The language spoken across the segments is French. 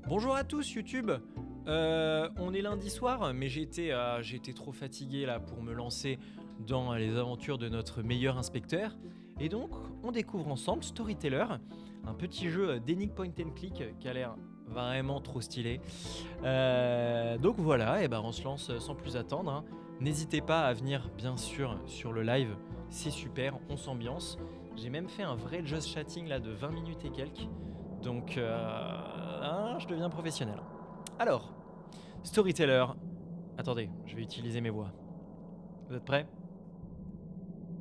Bonjour à tous YouTube. On est lundi soir, mais j'ai été trop fatigué là pour me lancer dans les aventures de notre meilleur inspecteur. Et donc, on découvre ensemble Storyteller, un petit jeu d'énigmes point and click qui a l'air vraiment trop stylé. Donc voilà, et ben on se lance sans plus attendre, hein. N'hésitez pas à venir bien sûr sur le live, c'est super, on s'ambiance. J'ai même fait un vrai just chatting là de 20 minutes et quelques. Donc hein, je deviens professionnel. Alors, Storyteller. Attendez, je vais utiliser mes voix. Vous êtes prêts?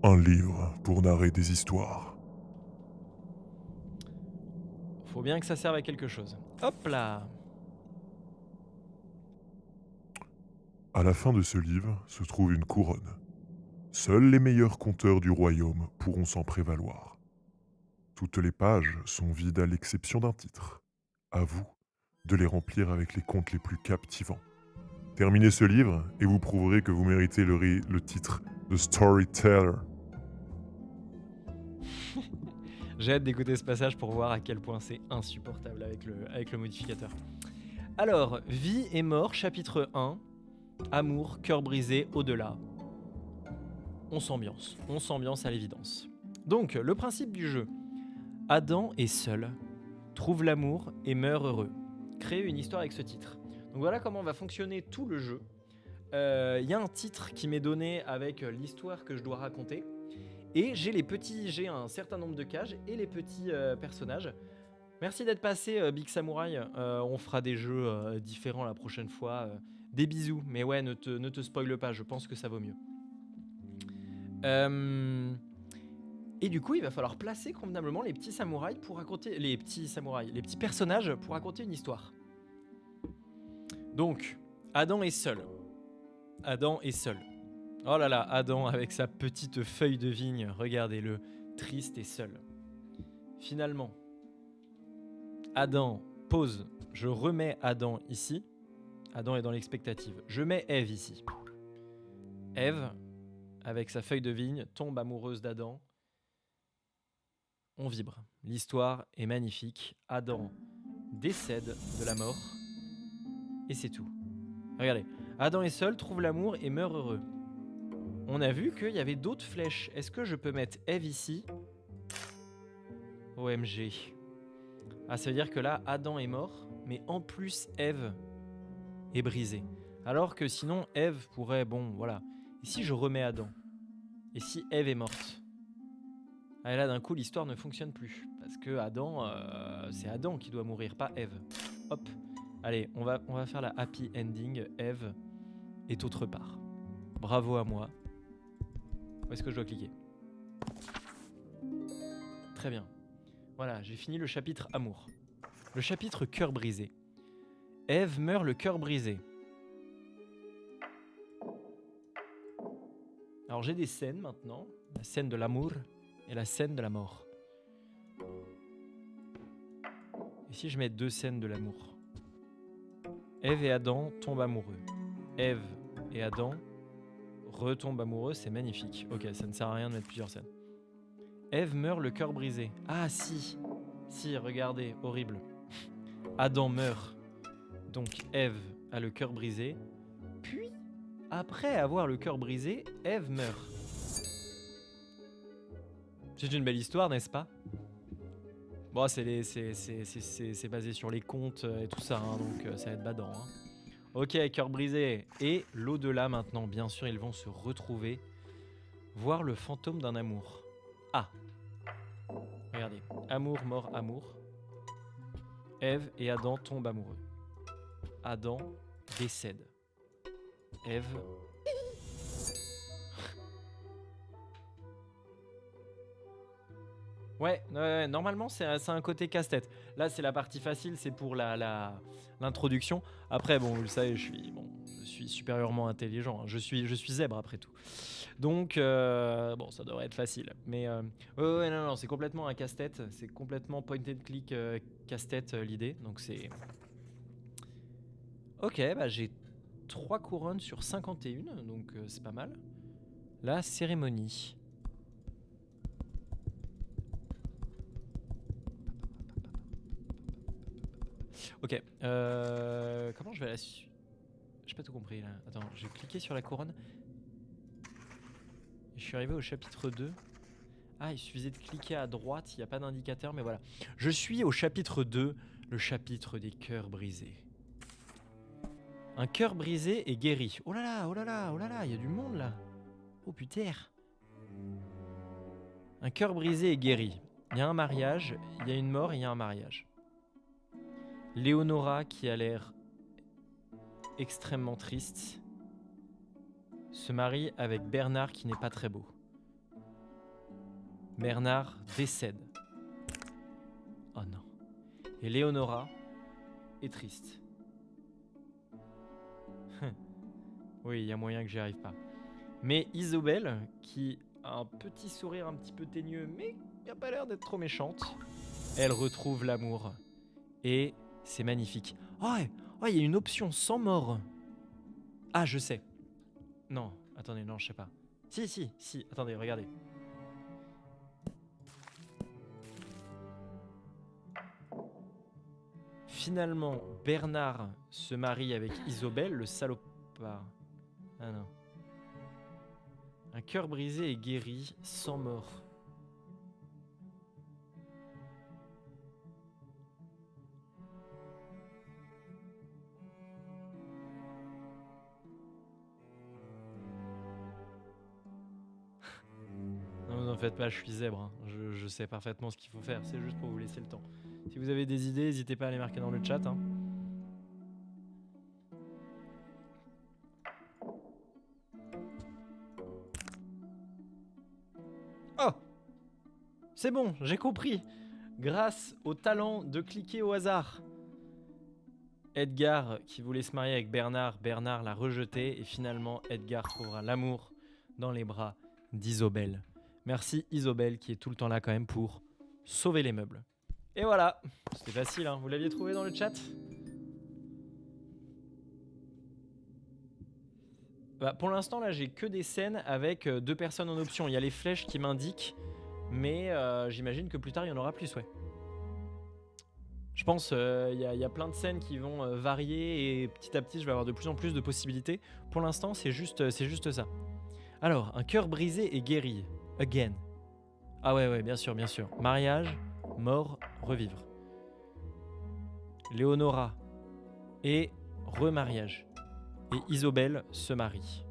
Un livre pour narrer des histoires. Faut bien que ça serve à quelque chose. Hop là. À la fin de ce livre se trouve une couronne. Seuls les meilleurs conteurs du royaume pourront s'en prévaloir. Toutes les pages sont vides à l'exception d'un titre. À vous de les remplir avec les contes les plus captivants. Terminez ce livre et vous prouverez que vous méritez le titre de Storyteller. J'ai hâte d'écouter ce passage pour voir à quel point c'est insupportable avec le modificateur. Alors, Vie et mort, chapitre 1. Amour, cœur brisé, au-delà. On s'ambiance à l'évidence. Donc, le principe du jeu. Adam est seul, trouve l'amour et meurt heureux. Créer une histoire avec ce titre. Donc voilà comment va fonctionner tout le jeu. Il y a un titre qui m'est donné avec l'histoire que je dois raconter. Et j'ai un certain nombre de cages et les petits personnages. Merci d'être passé, Big Samurai. On fera des jeux différents la prochaine fois. Des bisous, mais ouais, ne te spoile pas, je pense que ça vaut mieux. Et du coup, il va falloir placer convenablement les petits samouraïs pour raconter. Les petits personnages pour raconter une histoire. Donc, Adam est seul. Adam est seul. Oh là là, Adam avec sa petite feuille de vigne, regardez-le, triste et seul. Finalement, Adam pose, je remets Adam ici. Adam est dans l'expectative. Je mets Ève ici. Ève, avec sa feuille de vigne, tombe amoureuse d'Adam. On vibre. L'histoire est magnifique. Adam décède de la mort. Et c'est tout. Regardez, Adam est seul, trouve l'amour et meurt heureux. On a vu qu'il y avait d'autres flèches. Est-ce que je peux mettre Ève ici? OMG. Ah, ça veut dire que là, Adam est mort, mais en plus, Ève est brisée. Alors que sinon, Ève pourrait, bon, voilà. Et si je remets Adam? Et si Ève est morte? Ah, et là, d'un coup, l'histoire ne fonctionne plus. Parce que Adam, c'est Adam qui doit mourir, pas Ève. Hop. Allez, on va faire la happy ending. Ève est autre part. Bravo à moi. Où est-ce que je dois cliquer? Très bien. Voilà, j'ai fini le chapitre amour. Le chapitre cœur brisé. Ève meurt le cœur brisé. Alors j'ai des scènes maintenant. La scène de l'amour et la scène de la mort. Et si je mets deux scènes de l'amour? Ève et Adam tombent amoureux. Ève et Adam retombent amoureux, c'est magnifique. Ok, ça ne sert à rien de mettre plusieurs scènes. Ève meurt le cœur brisé. Ah si, si, regardez, horrible. Adam meurt. Donc Ève a le cœur brisé. Puis, après avoir le cœur brisé, Ève meurt. C'est une belle histoire, n'est-ce pas? Bon, c'est basé sur les contes et tout ça, hein, donc ça va être badant. Hein. Ok, cœur brisé. Et l'au-delà maintenant, bien sûr, ils vont se retrouver. Voir le fantôme d'un amour. Ah, regardez. Amour, mort, amour. Ève et Adam tombent amoureux. Adam décède. Ève. Ouais, normalement c'est un côté casse-tête. Là c'est la partie facile, c'est pour l'introduction. Après bon, vous le savez, je suis supérieurement intelligent. Hein. Je suis zèbre après tout. Donc bon, ça devrait être facile. Mais ouais, non, c'est complètement un casse-tête. C'est complètement point and click casse-tête l'idée. Donc c'est. Ok, bah j'ai 3 couronnes sur 51, donc c'est pas mal. La cérémonie. Ok. Comment je vais la suivre? J'ai pas tout compris là. Attends, j'ai cliqué sur la couronne. Et je suis arrivé au chapitre 2. Ah, il suffisait de cliquer à droite, il n'y a pas d'indicateur, mais voilà. Je suis au chapitre 2, le chapitre des cœurs brisés. Un cœur brisé est guéri. Oh là là, oh là là, oh là là, il y a du monde là. Oh putain. Un cœur brisé est guéri. Il y a un mariage, il y a une mort et il y a un mariage. Léonora, qui a l'air extrêmement triste, se marie avec Bernard, qui n'est pas très beau. Bernard décède. Oh non. Et Léonora est triste. Oui, il y a moyen que j'y arrive pas. Mais Isobel, qui a un petit sourire un petit peu teigneux, mais qui a pas l'air d'être trop méchante, elle retrouve l'amour. Et c'est magnifique. Oh, il y a une option sans mort. Ah, je sais. Non, attendez, non, je sais pas. Si, attendez, regardez. Finalement, Bernard se marie avec Isobel, le salopard. Ah non. Un cœur brisé est guéri sans mort. Non, vous en faites pas, je suis zèbre. Hein. Je sais parfaitement ce qu'il faut faire, c'est juste pour vous laisser le temps. Si vous avez des idées, n'hésitez pas à les marquer dans le chat. Hein. Oh! C'est bon, j'ai compris. Grâce au talent de cliquer au hasard. Edgar, qui voulait se marier avec Bernard, Bernard l'a rejeté et finalement Edgar trouvera l'amour dans les bras d'Isobel. Merci Isobel qui est tout le temps là quand même pour sauver les meubles. Et voilà, c'était facile, hein. Vous l'aviez trouvé dans le chat? Bah, pour l'instant là j'ai que des scènes avec 2 personnes en option. Il y a les flèches qui m'indiquent, mais j'imagine que plus tard il y en aura plus, ouais. Je pense il y a plein de scènes qui vont varier et petit à petit je vais avoir de plus en plus de possibilités. Pour l'instant c'est juste ça. Alors, un cœur brisé est guéri. Again. Ah ouais, bien sûr. Mariage, mort, revivre. Léonora et remariage. Et Isobel se marie.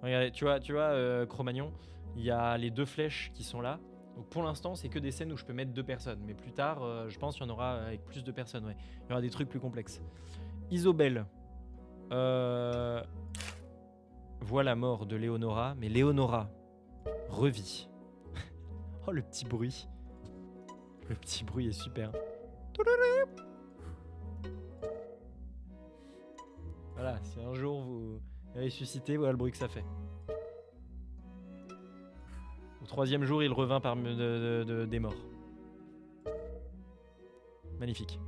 Regardez, tu vois Cro-Magnon, il y a les 2 flèches qui sont là. Donc pour l'instant, c'est que des scènes où je peux mettre 2 personnes. Mais plus tard, je pense qu'il y en aura avec plus de personnes. Ouais. Il y aura des trucs plus complexes. Isobel voit la mort de Léonora, mais Léonora revit. Oh, le petit bruit. Le petit bruit est super. Voilà, si un jour vous ressuscitez, voilà le bruit que ça fait. Au 3e jour, il revint parmi des morts. Magnifique.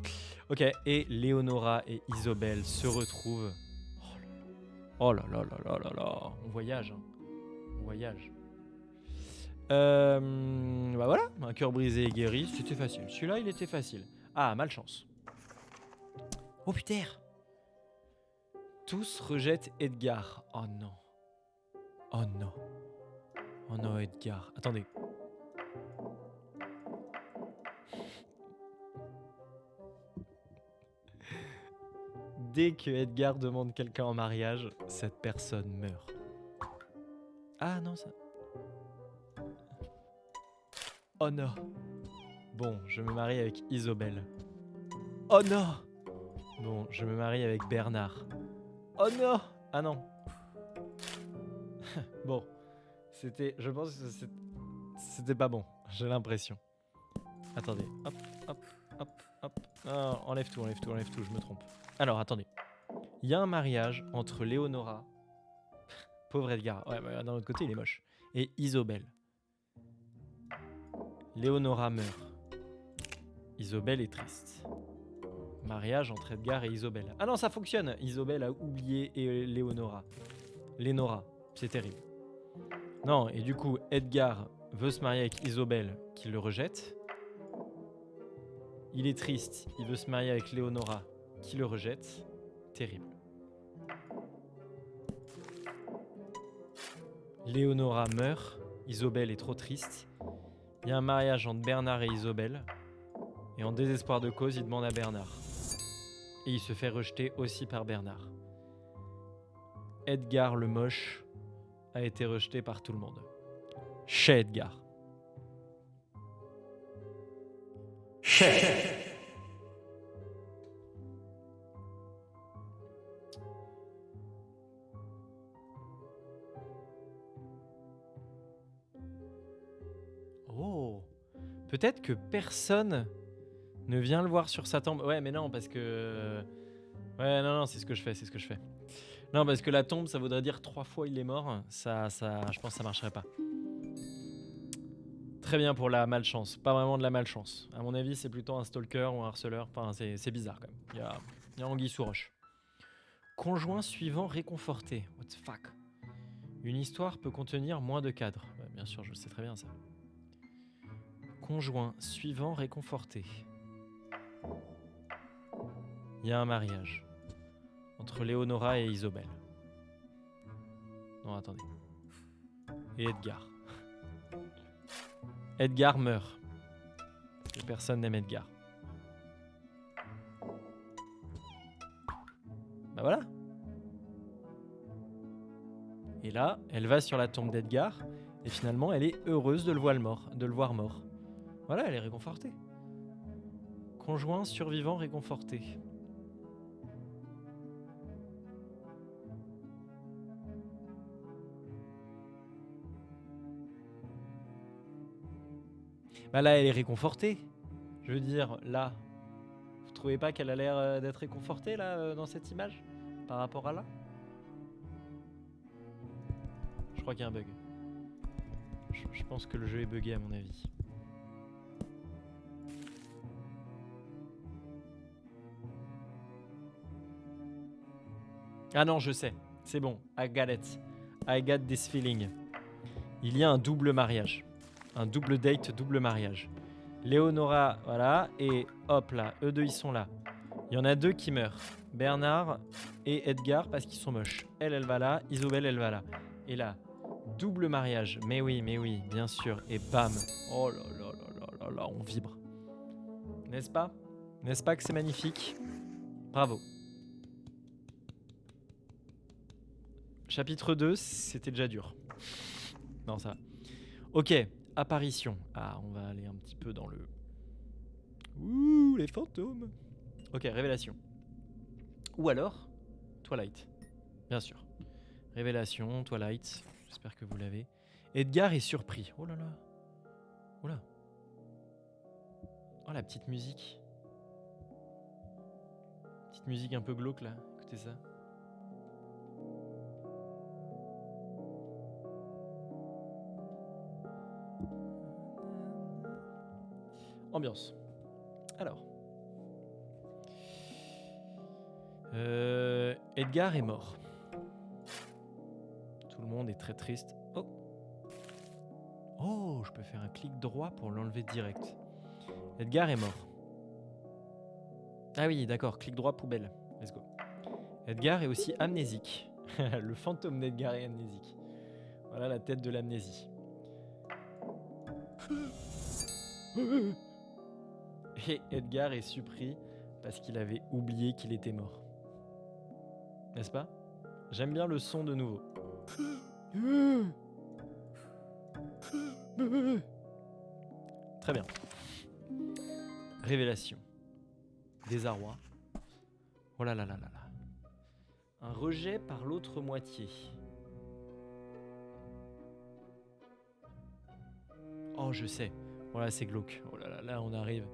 Ok, et Léonora et Isobel se retrouvent. Oh là là là là là là. On voyage, hein. On voyage. Bah voilà, un cœur brisé et guéri, c'était facile. Celui-là, il était facile. Ah, malchance. Oh putain. Tous rejettent Edgar. Oh non. Oh non. Oh non, Edgar. Attendez. Dès que Edgar demande quelqu'un en mariage, cette personne meurt. Ah non, ça... Oh non. Bon, je me marie avec Isobel. Oh non. Bon, je me marie avec Bernard. Oh non. Ah non. Bon, c'était... Je pense que c'était pas bon, j'ai l'impression. Attendez, hop. Non, enlève tout, je me trompe. Alors, attendez. Il y a un mariage entre Léonora... Pauvre Edgar. Ouais, bah, d'un autre côté, il est moche. Et Isobel. Léonora meurt. Isobel est triste. Mariage entre Edgar et Isobel. Ah non, ça fonctionne. Isobel a oublié Léonora. Lénora, c'est terrible. Non, et du coup, Edgar veut se marier avec Isobel, qui le rejette. Il est triste, il veut se marier avec Léonora, qui le rejette. Terrible. Léonora meurt, Isobel est trop triste. Il y a un mariage entre Bernard et Isobel. Et en désespoir de cause, il demande à Bernard. Et il se fait rejeter aussi par Bernard. Edgar le moche a été rejeté par tout le monde. Chez Edgar. Oh, peut-être que personne ne vient le voir sur sa tombe. Ouais, mais non, parce que... Ouais, non, c'est ce que je fais. Non, parce que la tombe, ça voudrait dire 3 fois il est mort. Ça, je pense que ça marcherait pas. Très bien pour la malchance. Pas vraiment de la malchance. À mon avis, c'est plutôt un stalker ou un harceleur. Enfin, c'est bizarre quand même. Il y a anguille sous roche. Conjoint suivant réconforté. What the fuck? Une histoire peut contenir moins de cadres. Ouais, bien sûr, je le sais très bien ça. Conjoint suivant réconforté. Il y a un mariage entre Léonora et Isobel. Non, attendez. Et Edgar. Edgar meurt. Et personne n'aime Edgar. Bah voilà. Et là, elle va sur la tombe d'Edgar et finalement, elle est heureuse de le voir mort. Voilà, elle est réconfortée. Conjoint survivant réconforté. Bah là, elle est réconfortée. Je veux dire, là, vous trouvez pas qu'elle a l'air d'être réconfortée, là, dans cette image? Par rapport à là? Je crois qu'il y a un bug. Je pense que le jeu est buggé, à mon avis. Ah non, je sais. C'est bon. I got it. I got this feeling. Il y a un double mariage. Un double date, double mariage. Léonora, voilà, et hop là, eux deux ils sont là. Il y en a deux qui meurent. Bernard et Edgar parce qu'ils sont moches. Elle va là, Isobel, elle va là. Et là, double mariage. Mais oui, bien sûr. Et bam. Oh là là là là là là, on vibre. N'est-ce pas? N'est-ce pas que c'est magnifique? Bravo. Chapitre 2, c'était déjà dur. Non, ça va. Ok, apparition. Ah, on va aller un petit peu dans le... Ouh, les fantômes. Ok, révélation. Ou alors, Twilight. Bien sûr. Révélation, Twilight. J'espère que vous l'avez. Edgar est surpris. Oh là là. Oh là. Oh, la petite musique. Petite musique un peu glauque, là. Écoutez ça. Ambiance. Alors. Edgar est mort. Tout le monde est très triste. Oh. Oh, je peux faire un clic droit pour l'enlever direct. Edgar est mort. Ah oui, d'accord, clic droit poubelle. Let's go. Edgar est aussi amnésique. Le fantôme d'Edgar est amnésique. Voilà la tête de l'amnésie. Et Edgar est surpris parce qu'il avait oublié qu'il était mort. N'est-ce pas? J'aime bien le son de nouveau. Très bien. Révélation. Désarroi. Oh là là là là là. Un rejet par l'autre moitié. Oh, je sais. Voilà, c'est glauque. Oh là là, là on arrive.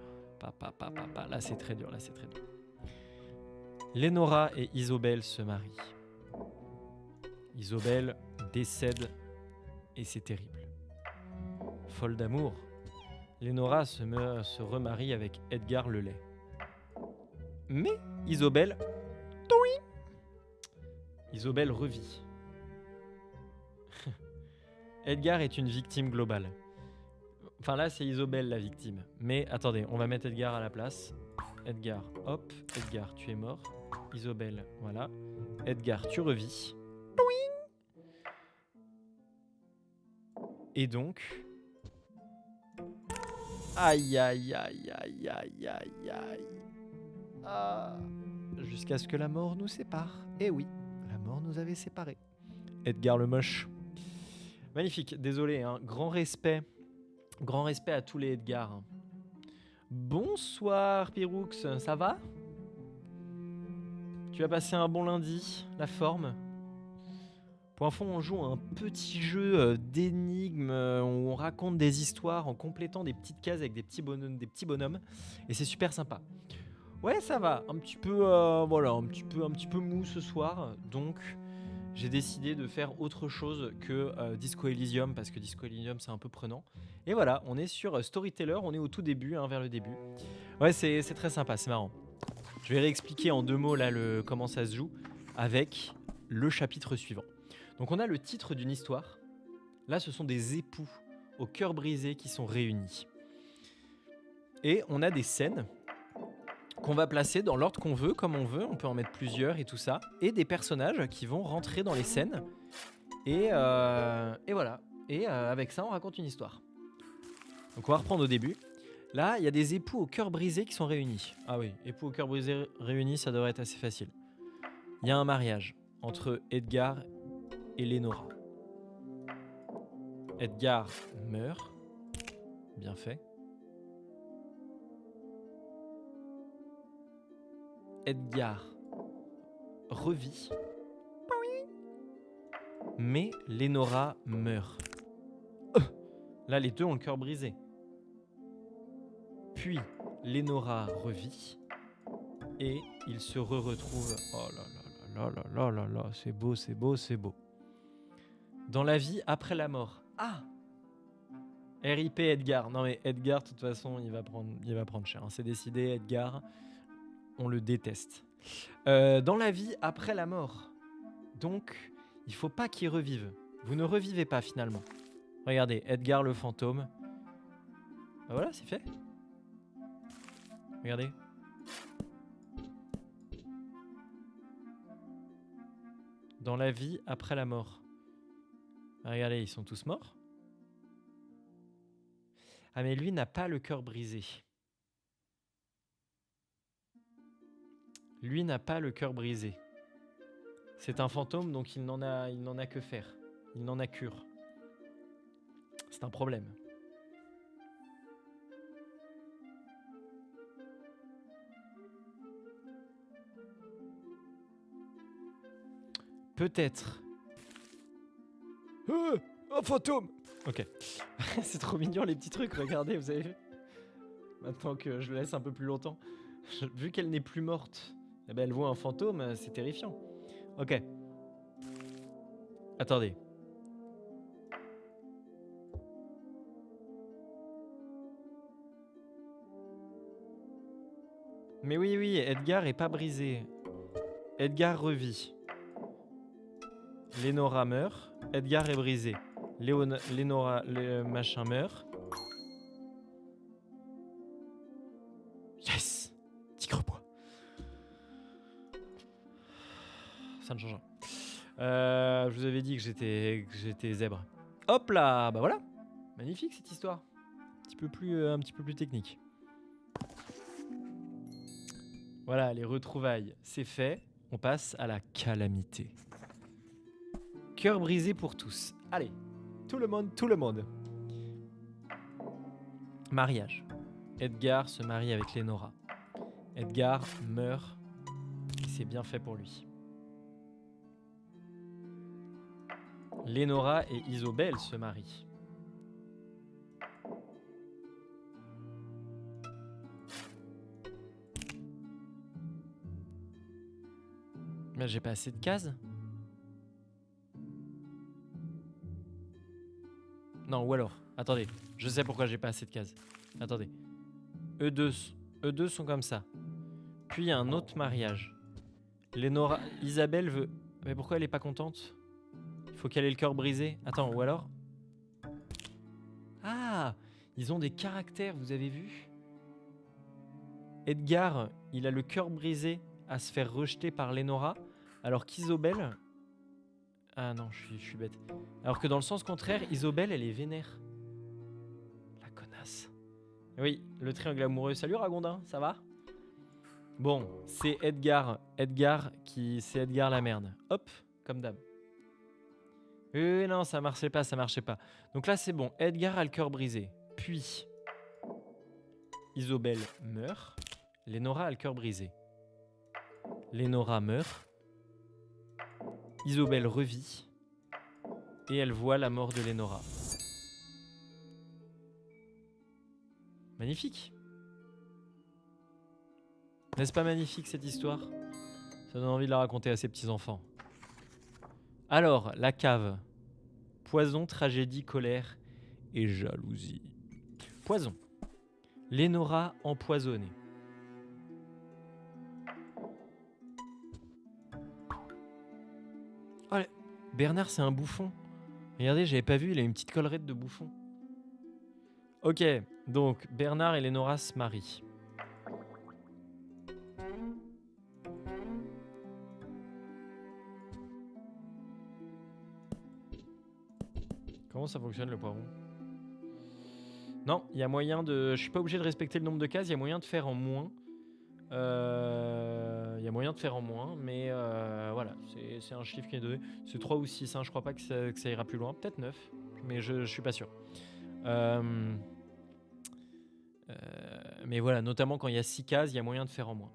Là, c'est très dur, Léonora et Isobel se marient. Isobel décède et c'est terrible. Folle d'amour, Léonora se remarie avec Edgar le Laid. Mais Isobel revit. Edgar est une victime globale. Enfin là, c'est Isobel la victime. Mais attendez, on va mettre Edgar à la place. Edgar, hop. Edgar, tu es mort. Isobel, voilà. Edgar, tu revis. Et donc... Aïe, aïe, aïe, aïe, aïe, aïe, aïe. Ah. Jusqu'à ce que la mort nous sépare. Eh oui, la mort nous avait séparés. Edgar le moche. Magnifique, désolé, hein. Grand respect à tous les Edgar. Bonsoir Piroux, ça va? Tu as passé un bon lundi, la forme? Pour info, on joue à un petit jeu d'énigmes où on raconte des histoires en complétant des petites cases avec des petits bonhommes, et c'est super sympa. Ouais, ça va, un petit peu voilà, un petit peu mou ce soir, donc j'ai décidé de faire autre chose que Disco Elysium, parce que Disco Elysium c'est un peu prenant. Et voilà, on est sur Storyteller, on est au tout début, hein, vers le début. Ouais, c'est très sympa, c'est marrant. Je vais réexpliquer en 2 mots là comment ça se joue avec le chapitre suivant. Donc on a le titre d'une histoire. Là, ce sont des époux au cœur brisé qui sont réunis. Et on a des scènes qu'on va placer dans l'ordre qu'on veut, comme on veut. On peut en mettre plusieurs et tout ça. Et des personnages qui vont rentrer dans les scènes. Et voilà. Et avec ça, on raconte une histoire. Donc on va reprendre au début. Là, il y a des époux au cœur brisé qui sont réunis. Ah oui, époux au cœur brisé réunis, ça devrait être assez facile. Il y a un mariage entre Edgar et Lénora. Edgar meurt. Bien fait. Edgar revit. Mais Lénora meurt. Là, les deux ont le cœur brisé. Puis, Lénora revit. Et ils se retrouvent. Oh là là là là là là là, c'est beau, c'est beau, c'est beau. Dans la vie après la mort. Ah! RIP Edgar. Non mais Edgar, de toute façon, il va prendre cher. C'est décidé, Edgar. On le déteste. Dans la vie après la mort. Donc, il faut pas qu'il revive. Vous ne revivez pas finalement. Regardez, Edgar le fantôme. Ben voilà, c'est fait. Regardez. Dans la vie après la mort. Ben regardez, ils sont tous morts. Ah mais lui n'a pas le cœur brisé. Lui n'a pas le cœur brisé. C'est un fantôme, donc il n'en a que faire. Il n'en a cure. C'est un problème. Peut-être. Un fantôme! Ok. C'est trop mignon les petits trucs, regardez, vous avez vu? Maintenant que je le laisse un peu plus longtemps. Vu qu'elle n'est plus morte, eh ben elle voit un fantôme, c'est terrifiant. Ok. Attendez. Mais oui, Edgar est pas brisé. Edgar revit. Lénora meurt. Edgar est brisé. Lénora, machin meurt. Yes! Tigre-bois. Ça ne change rien. Je vous avais dit que j'étais zèbre. Hop là! Bah voilà! Magnifique cette histoire. Un petit peu plus technique. Voilà, les retrouvailles, c'est fait. On passe à la calamité. Cœur brisé pour tous. Allez, tout le monde. Mariage. Edgar se marie avec Lénora. Edgar meurt. Et c'est bien fait pour lui. Lénora et Isobel se marient. Mais j'ai pas assez de cases. Non, ou alors, attendez, je sais pourquoi j'ai pas assez de cases. Attendez. Eux deux sont comme ça. Puis il y a un autre mariage. Lénora, Isabelle veut... Mais pourquoi elle est pas contente? Il faut qu'elle ait le cœur brisé. Attends, ou alors... Ah! Ils ont des caractères, vous avez vu? Edgar, il a le cœur brisé à se faire rejeter par Lénora, alors qu'Isobel... Ah non, je suis bête. Alors que dans le sens contraire, Isobel, elle est vénère. La connasse. Oui, le triangle amoureux. Salut Ragondin, ça va? Bon, c'est Edgar. C'est Edgar la merde. Hop, comme d'hab. Oui, non, ça marchait pas. Donc là, c'est bon. Edgar a le cœur brisé. Puis, Isobel meurt. Lénora a le cœur brisé. Lénora meurt. Isobel revit. Et elle voit la mort de Lénora. Magnifique. N'est-ce pas magnifique cette histoire? Ça donne envie de la raconter à ses petits-enfants. Alors, la cave. Poison, tragédie, colère et jalousie. Poison. Lénora empoisonnée. Oh, Bernard, c'est un bouffon. Regardez, j'avais pas vu, il a une petite collerette de bouffon. Ok, donc Bernard et Lénora se marient. Comment ça fonctionne le poivron? Non, il y a moyen de... Je suis pas obligé de respecter le nombre de cases, il y a moyen de faire en moins. Mais voilà, c'est un chiffre qui est donné. C'est 3 ou 6, hein, je crois pas que ça ira plus loin. Peut-être 9, mais je suis pas sûr. Mais voilà, notamment quand il y a 6 cases, il y a moyen de faire en moins.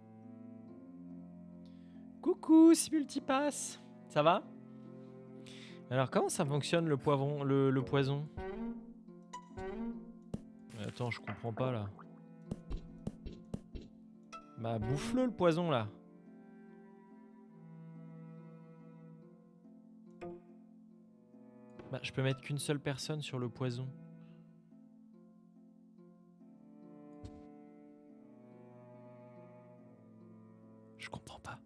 Coucou, Simultipass, ça va? Alors, comment ça fonctionne le poivron, le poison? Attends, je comprends pas là. Bah, bouffe-le le poison là. Bah, je peux mettre qu'une seule personne sur le poison. Je comprends pas.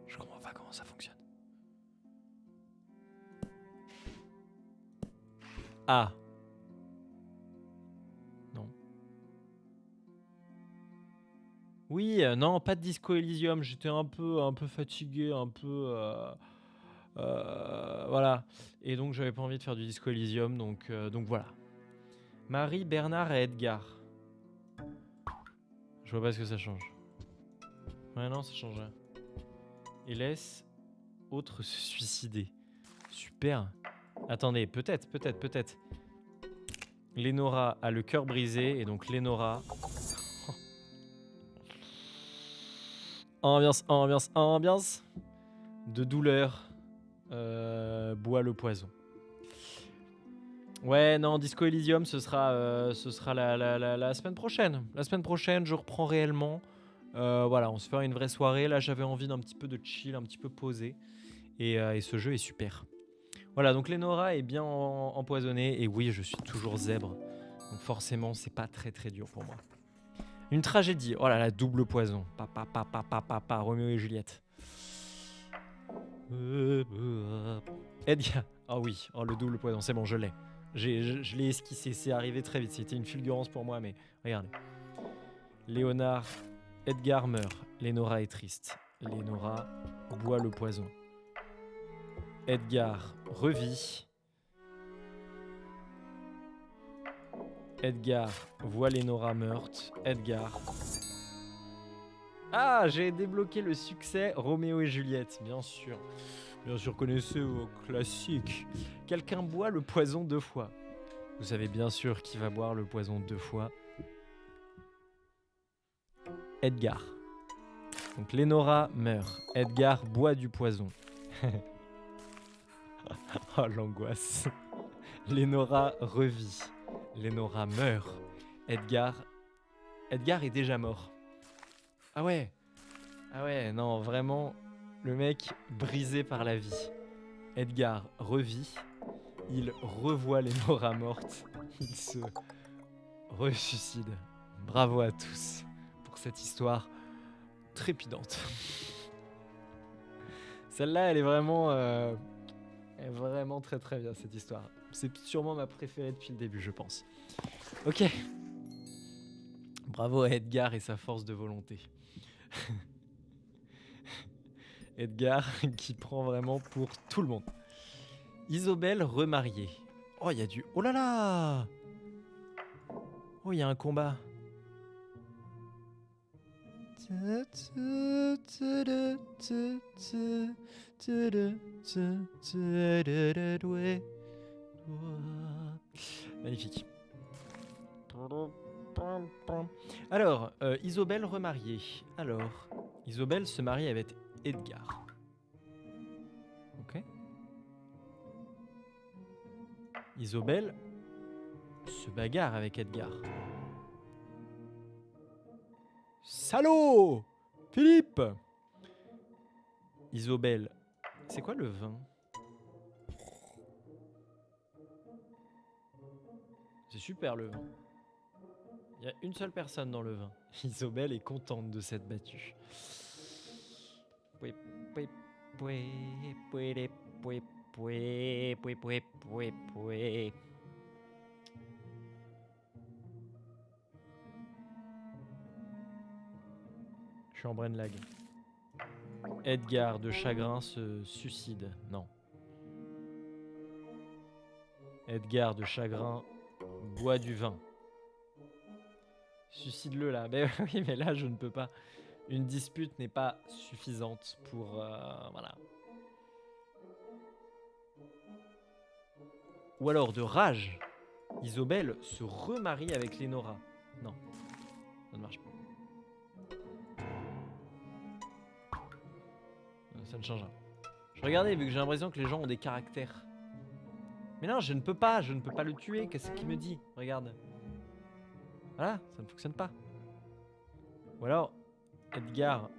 Je comprends pas comment ça fonctionne. Ah. Non. Oui, non, pas de Disco Elysium. J'étais un peu fatigué, voilà. Et donc, j'avais pas envie de faire du Disco Elysium, donc voilà. Marie, Bernard et Edgar. Je vois pas ce que ça change. Ouais, non, ça change rien. Et laisse autre se suicider. Super. Attendez, peut-être. Lénora a le cœur brisé, et donc Lénora... ambiance. De douleur, boit le poison. Ouais, non, Disco Elysium, ce sera la semaine prochaine. La semaine prochaine, je reprends réellement. Voilà, on se fera une vraie soirée. Là, j'avais envie d'un petit peu de chill, un petit peu posé. Et ce jeu est super. Voilà, donc Lénora est bien empoisonnée. Et oui, je suis toujours zèbre. Donc forcément, c'est pas très très dur pour moi. Une tragédie. Oh là là, double poison. Papa, Roméo et Juliette. Edgar. Oh oui, oh, le double poison, c'est bon, je l'ai. Je l'ai esquissé, c'est arrivé très vite. C'était une fulgurance pour moi, mais regardez. Léonard, Edgar meurt. Lénora est triste. Lénora boit le poison. Edgar revit. Edgar voit Lénora meurtre. Edgar... Ah, j'ai débloqué le succès Roméo et Juliette, bien sûr. Bien sûr, connaissez vos classiques. Quelqu'un boit le poison 2 fois. Vous savez bien sûr qui va boire le poison 2 fois. Edgar. Donc Lénora meurt. Edgar boit du poison. Oh, l'angoisse. Lénora revit. Lénora meurt. Edgar est déjà mort. Ah ouais, non, vraiment, le mec brisé par la vie. Edgar revit, il revoit Lénora morte, il se ressuicide. Bravo à tous pour cette histoire trépidante. Celle-là, elle est vraiment très très bien, cette histoire. C'est sûrement ma préférée depuis le début, je pense. Ok. Bravo à Edgar et sa force de volonté. Edgar qui prend vraiment pour tout le monde. Isobel remariée. Oh, il y a du... Oh là là! Oh, il y a un combat. Magnifique. Alors, Isobel remariée. Alors, Isobel se marie avec Edgar. Ok. Isobel se bagarre avec Edgar. Salaud! Philippe! Isobel. C'est quoi le vin? C'est super le vin. Il y a une seule personne dans le vin. Isobel est contente de s'être battue. Je suis en brain lag. Edgar de chagrin se suicide. Non. Edgar de chagrin boit du vin. Suicide-le là. Ben oui, mais là je ne peux pas. Une dispute n'est pas suffisante pour... voilà. Ou alors de rage, Isobel se remarie avec Lénora. Non, ça ne marche pas. Ça ne change rien. Je regardais vu que j'ai l'impression que les gens ont des caractères. Mais non, je ne peux pas le tuer. Qu'est-ce qu'il me dit? Regarde. Voilà, ça ne fonctionne pas. Ou alors, Edgar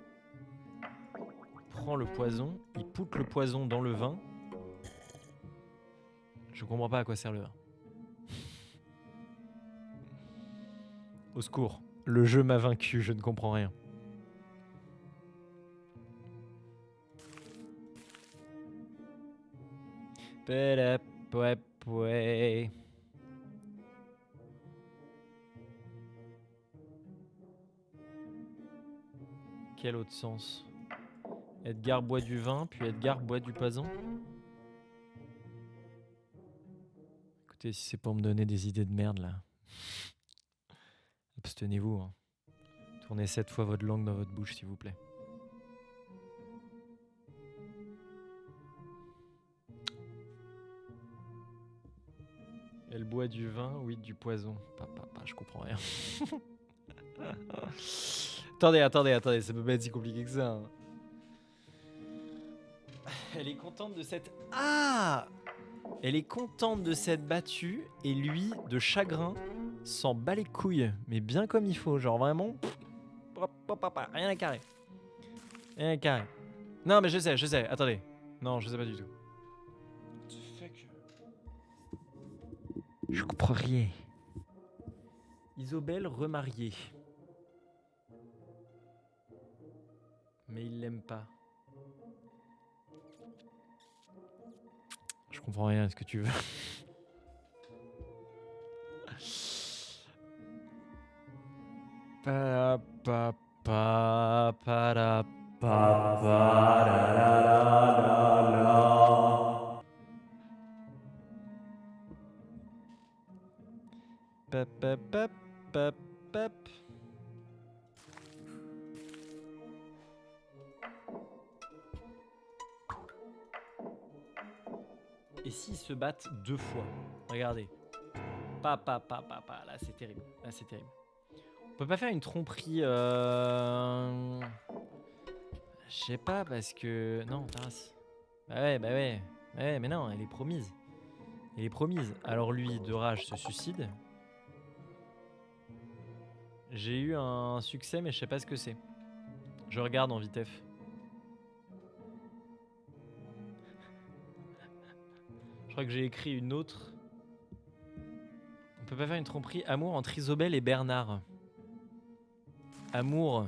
prend le poison, il poutre le poison dans le vin. Je comprends pas à quoi sert le vin. Au secours, le jeu m'a vaincu, je ne comprends rien. Quel autre sens? Edgar boit du vin, puis Edgar boit du poison. Écoutez, si c'est pour me donner des idées de merde là, abstenez-vous. Hein. Tournez 7 fois votre langue dans votre bouche, s'il vous plaît. Elle boit du vin, oui, du poison. Papa, je comprends rien. attendez, ça peut pas être si compliqué que ça. Hein. Elle est contente de cette... Ah! Elle est contente de s'être battue et lui, de chagrin, s'en bat les couilles. Mais bien comme il faut, genre vraiment... Rien à carrer. Rien à carrer. Non mais je sais, attendez. Non, je sais pas du tout. Je comprends rien. Isobel remariée. Mais il l'aime pas. Je comprends rien à ce que tu veux. Et s'ils se battent 2 fois? Regardez. Là c'est terrible. Là c'est terrible. On peut pas faire une tromperie Je sais pas parce que... Non, Taras. Bah ouais. Ouais, mais non, elle est promise. Elle est promise. Alors lui, de rage, se suicide. J'ai eu un succès, mais je sais pas ce que c'est. Je regarde en vitef. Je crois que j'ai écrit une autre. On peut pas faire une tromperie. Amour entre Isobel et Bernard. Amour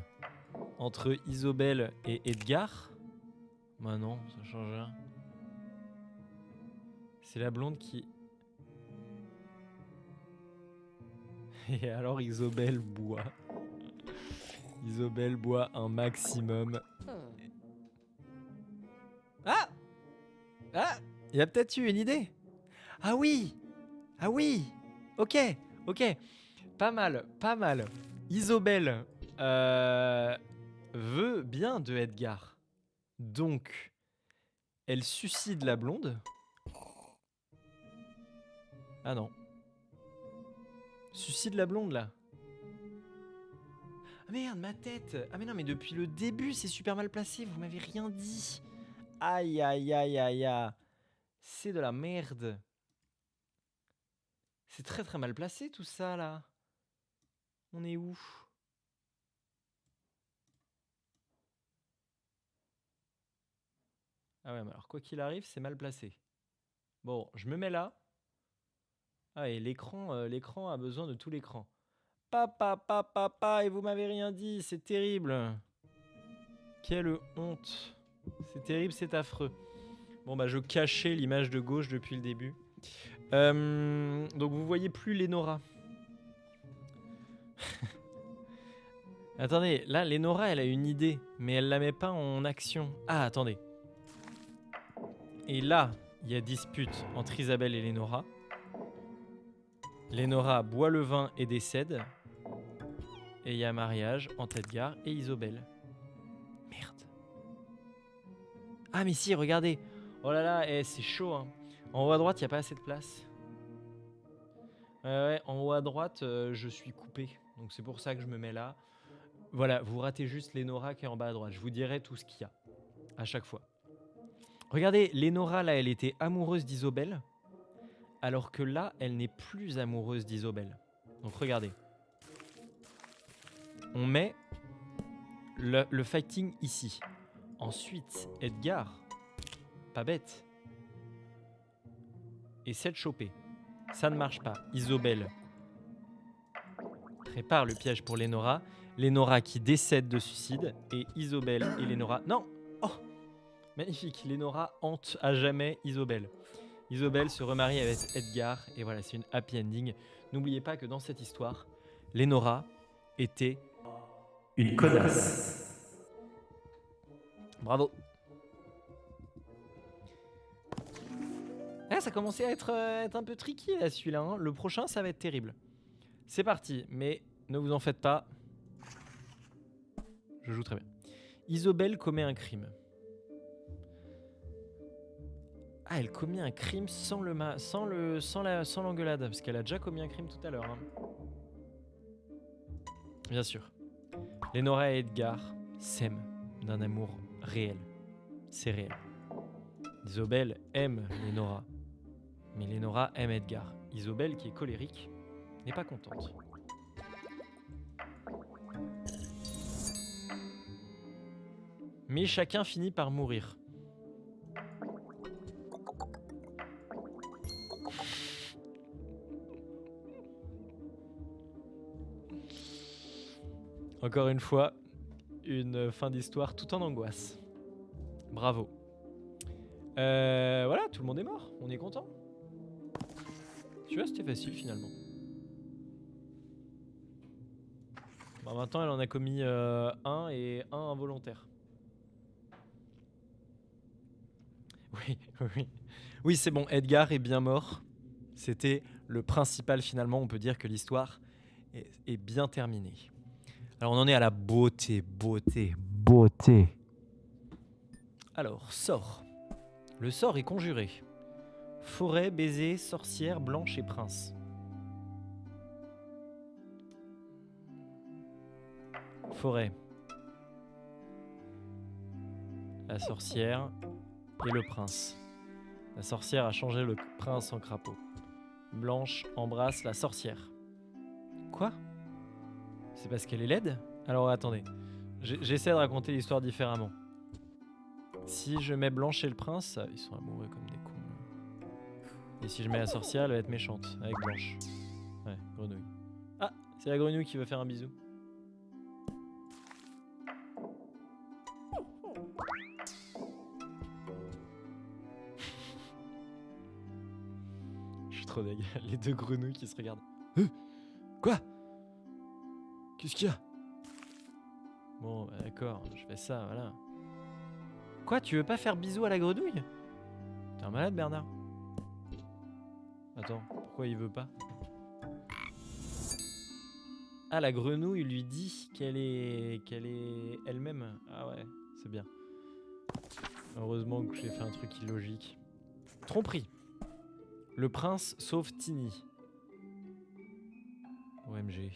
entre Isobel et Edgar. Bah non, ça change rien. C'est la blonde qui... Et alors Isobel boit. Isobel boit un maximum. Ah! Ah! Il y a peut-être eu une idée. Ah oui! Ah oui! Ok, ok. Pas mal, pas mal. Isobel veut bien de Edgar. Donc, elle suicide la blonde. Ah non. Suicide la blonde là. Ah merde, ma tête. Ah mais non, mais depuis le début, c'est super mal placé. Vous m'avez rien dit. Aïe, aïe, aïe, aïe, aïe. C'est de la merde. C'est très très mal placé tout ça là. On est où? Ah ouais, mais alors quoi qu'il arrive, c'est mal placé. Bon, je me mets là. Ah et l'écran a besoin de tout l'écran. Papa, papa, papa, et vous m'avez rien dit, c'est terrible. Quelle honte. C'est terrible, c'est affreux. Bon bah je cachais l'image de gauche depuis le début. Donc vous voyez plus Lénora. Attendez, là Lénora elle a une idée, mais elle la met pas en action. Ah attendez. Et là, il y a dispute entre Isabelle et Lénora. Lénora boit le vin et décède. Et il y a mariage entre Edgar et Isobel. Merde. Ah mais si, regardez. Oh là là, c'est chaud. Hein. En haut à droite, il n'y a pas assez de place. Ouais, en haut à droite, je suis coupé. Donc c'est pour ça que je me mets là. Voilà, vous ratez juste Lénora qui est en bas à droite. Je vous dirai tout ce qu'il y a. À chaque fois. Regardez, Lénora, là, elle était amoureuse d'Isobel. Alors que là, elle n'est plus amoureuse d'Isobel. Donc regardez. On met le fighting ici. Ensuite, Edgar, pas bête, essaie de choper. Ça ne marche pas. Isobel prépare le piège pour Lénora. Lénora qui décède de suicide. Et Isobel et Lénora... Non! Oh! Magnifique. Lénora hante à jamais Isobel. Isobel se remarie avec Edgar. Et voilà, c'est une happy ending. N'oubliez pas que dans cette histoire, Lénora était une connasse. Bravo. Ah, ça commençait à être un peu tricky là celui-là. Hein. Le prochain, ça va être terrible. C'est parti, mais ne vous en faites pas. Je joue très bien. Isobel commet un crime. Ah, elle commet un crime sans l'engueulade, parce qu'elle a déjà commis un crime tout à l'heure. Hein. Bien sûr. Lénora et Edgar s'aiment d'un amour réel. C'est réel. Isobel aime Lénora. Mais Lénora aime Edgar. Isobel, qui est colérique, n'est pas contente. Mais chacun finit par mourir. Encore une fois, une fin d'histoire tout en angoisse. Bravo. Voilà, tout le monde est mort. On est content. Tu vois, c'était facile finalement. Bon, maintenant, elle en a commis un et un involontaire. Oui, oui. Oui, c'est bon, Edgar est bien mort. C'était le principal finalement. On peut dire que l'histoire est bien terminée. Alors, on en est à la beauté, beauté, beauté. Alors, sort. Le sort est conjuré. Forêt, baiser, sorcière, blanche et prince. Forêt. La sorcière et le prince. La sorcière a changé le prince en crapaud. Blanche embrasse la sorcière. Quoi? C'est parce qu'elle est laide? Alors attendez, j'essaie de raconter l'histoire différemment. Si je mets Blanche et le prince, ils sont amoureux comme des cons. Et si je mets la sorcière, elle va être méchante, avec Blanche. Ouais, grenouille. Ah, c'est la grenouille qui veut faire un bisou. Je suis trop deg. Les deux grenouilles qui se regardent. Quoi? Qu'est-ce qu'il y a? Bon, bah, d'accord, je fais ça, voilà. Quoi, tu veux pas faire bisous à la grenouille? T'es un malade, Bernard? Attends, pourquoi il veut pas? Ah, la grenouille lui dit qu'elle est elle-même. Ah ouais, c'est bien. Heureusement que j'ai fait un truc illogique. Tromperie. Le prince sauve Tiny. OMG.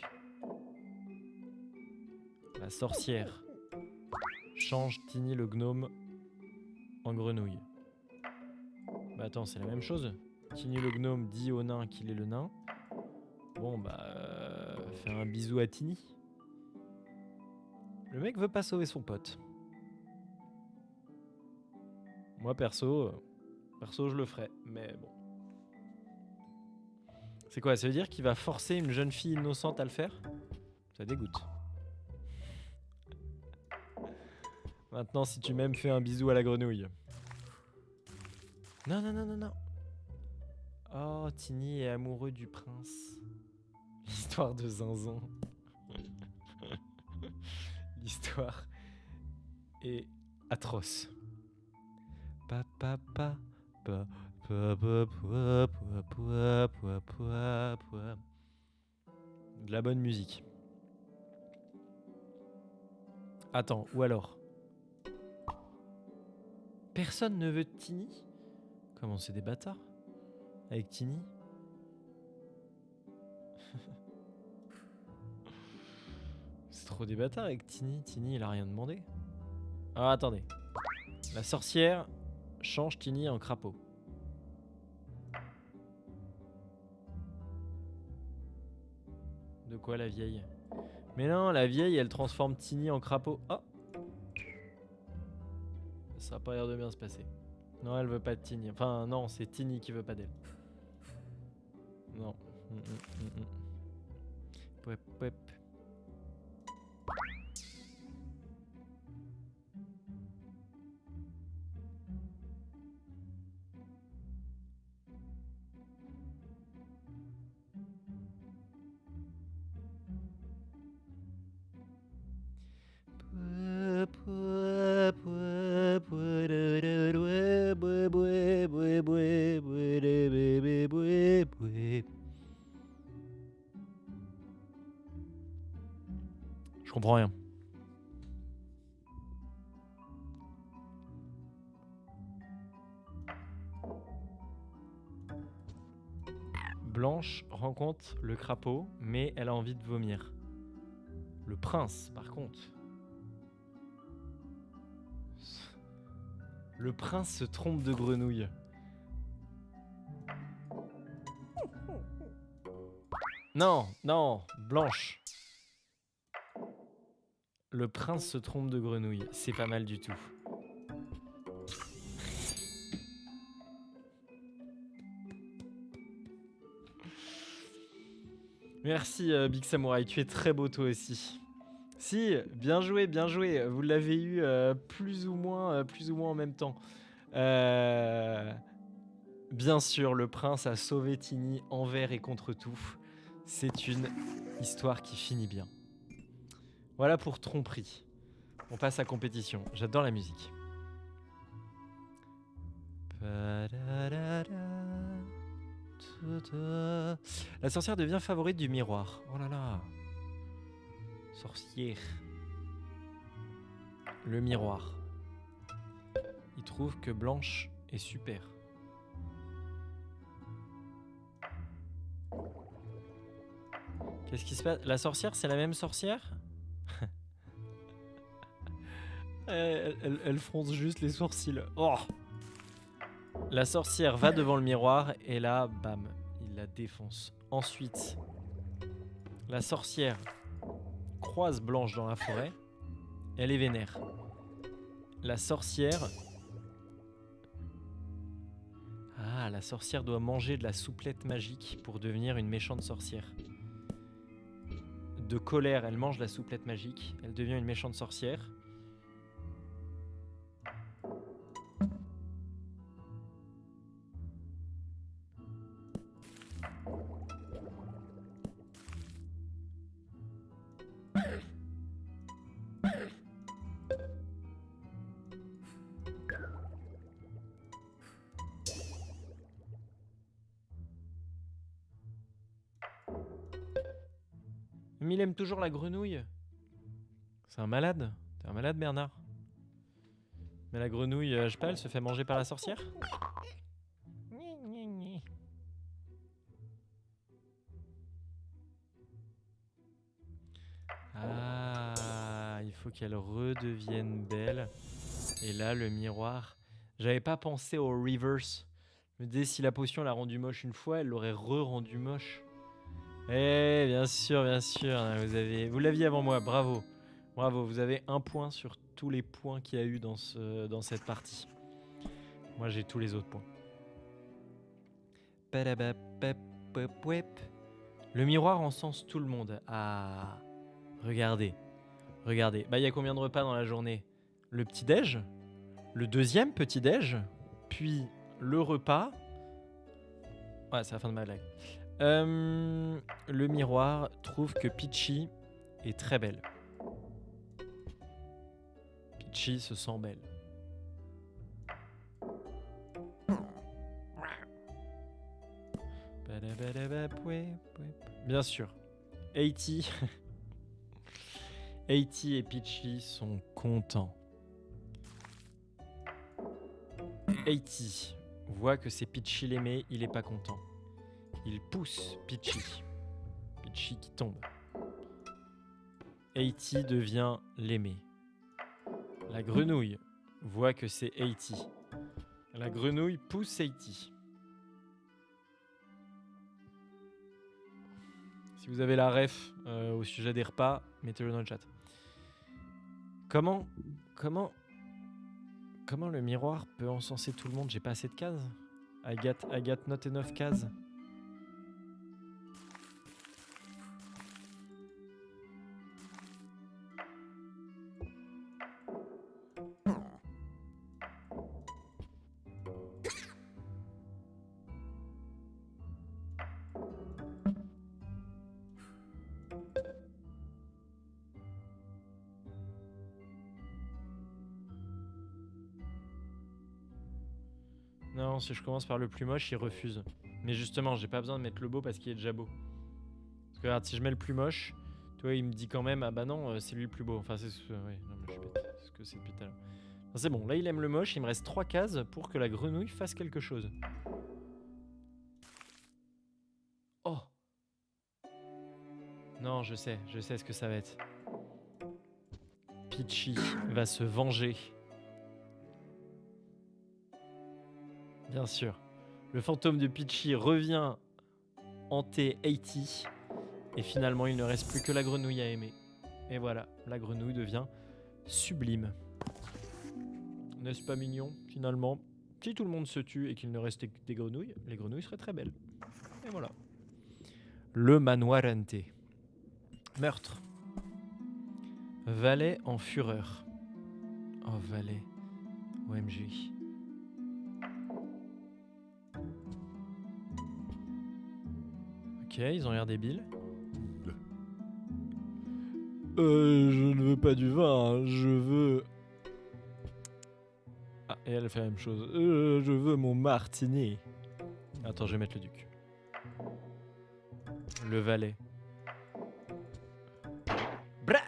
La sorcière change Tiny le gnome en grenouille. Bah attends, c'est la même chose. Tiny le gnome dit au nain qu'il est le nain. Bon bah, fais un bisou à Tiny. Le mec veut pas sauver son pote. Moi perso je le ferais, mais bon. C'est quoi, ça veut dire qu'il va forcer une jeune fille innocente à le faire? Ça dégoûte. Maintenant, si tu m'aimes, fais un bisou à la grenouille. Non, non, non, non, non. Oh, Tiny est amoureux du prince. L'histoire de Zinzon. L'histoire est atroce. Pa, pa, pa, pa, pa, pa, pa, pa, pa, pa, pa, pa. De la bonne musique. Attends, ou alors personne ne veut de Tiny? Comment c'est des bâtards? Avec Tiny? C'est trop des bâtards avec Tiny. Tiny, il a rien demandé. Ah, attendez. La sorcière change Tiny en crapaud. De quoi la vieille? Mais non, la vieille, elle transforme Tiny en crapaud. Oh! Ça a pas l'air de bien se passer. Non, elle veut pas de Tiny. Enfin, non, c'est Tiny qui veut pas d'elle. Non. Pouep, pouep. Je comprends rien. Blanche rencontre le crapaud, mais elle a envie de vomir. Le prince, par contre. Le prince se trompe de grenouille. Non, non, Blanche. Le prince se trompe de grenouille. C'est pas mal du tout. Merci Big Samurai, tu es très beau toi aussi. Si, bien joué, bien joué. Vous l'avez eu plus ou moins en même temps. Bien sûr, le prince a sauvé Tiny envers et contre tout. C'est une histoire qui finit bien. Voilà pour tromperie. On passe à compétition. J'adore la musique. La sorcière devient favorite du miroir. Oh là là. Sorcière. Le miroir. Il trouve que Blanche est super. Qu'est-ce qui se passe? La sorcière, c'est la même sorcière? elle fronce juste les sourcils. Oh! La sorcière va devant le miroir et là, bam, il la défonce. Ensuite, la sorcière croise Blanche dans la forêt. Elle est vénère. La sorcière... Ah, la sorcière doit manger de la souplette magique pour devenir une méchante sorcière. De colère, elle mange la souplette magique. Elle devient une méchante sorcière. Mais il aime toujours la grenouille. C'est un malade. T'es un malade, Bernard. Mais la grenouille, je sais pas, elle se fait manger par la sorcière? Ah, il faut qu'elle redevienne belle. Et là, le miroir. J'avais pas pensé au reverse. Je me disais, si la potion l'a rendu moche une fois, elle l'aurait re-rendu moche. Eh, bien sûr, bien sûr. Vous l'aviez avant moi, bravo. Bravo, vous avez un point sur tous les points qu'il y a eu dans cette partie. Moi, j'ai tous les autres points. Le miroir encense tout le monde. Ah, regardez. Regardez. Bah, il y a combien de repas dans la journée? Le petit-déj, le deuxième petit-déj, puis le repas. Ouais, c'est la fin de ma blague. Le miroir trouve que Peachy est très belle. Peachy se sent belle. Bien sûr. 80 et Peachy sont contents. 80 voit que c'est Peachy l'aimé, il est pas content. Il pousse Peachy. Peachy qui tombe. 80 devient l'aimé. La grenouille voit que c'est 80. La grenouille pousse 80. Si vous avez la ref au sujet des repas, mettez-le dans le chat. Comment le miroir peut encenser tout le monde? J'ai pas assez de cases. I got not enough cases. Non, si je commence par le plus moche, il refuse. Mais justement, j'ai pas besoin de mettre le beau parce qu'il est déjà beau. Parce que regarde, si je mets le plus moche, tu vois, il me dit quand même, ah bah non, c'est lui le plus beau. Enfin, c'est ce ouais, non, mais je suis bête. C'est ce que c'est depuis tout à l'heure. C'est bon, là il aime le moche, il me reste 3 cases pour que la grenouille fasse quelque chose. Oh! Non, je sais ce que ça va être. Peachy va se venger. Bien sûr. Le fantôme de Peachy revient hanter 80. Et finalement, il ne reste plus que la grenouille à aimer. Et voilà, la grenouille devient sublime. N'est-ce pas mignon, finalement? Si tout le monde se tue et qu'il ne restait que des grenouilles, les grenouilles seraient très belles. Et voilà. Le manoir hanté. Meurtre. Valet en fureur. Oh, Valet. OMG. Ok, ils ont l'air débiles. Je ne veux pas du vin, hein, je veux... Ah, et elle fait la même chose. Je veux mon martini. Attends, je vais mettre le duc. Le valet. Bra!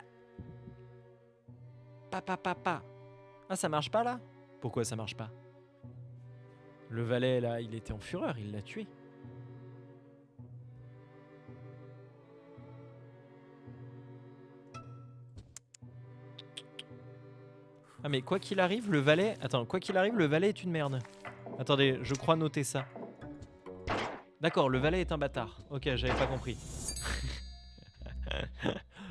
Papa. Ah, ça marche pas là? Pourquoi ça marche pas? Le valet là, il était en fureur, il l'a tué. Ah mais quoi qu'il arrive, le valet... Attends, quoi qu'il arrive, le valet est une merde. Attendez, je crois noter ça. D'accord, le valet est un bâtard. Ok, j'avais pas compris.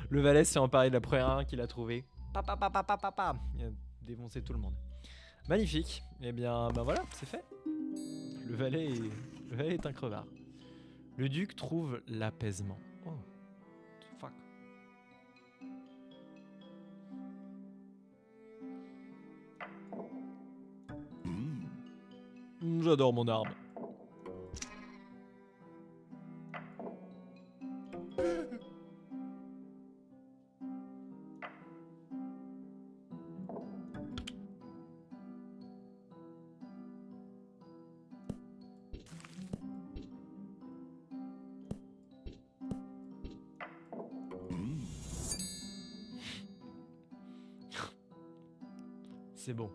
Le valet s'est emparé de la première arme qu'il a trouvée. Papa. Il a défoncé tout le monde. Magnifique. Eh bien, ben voilà, c'est fait. Le valet est un crevard. Le duc trouve l'apaisement. Oh, fuck. J'adore mon arme. C'est bon.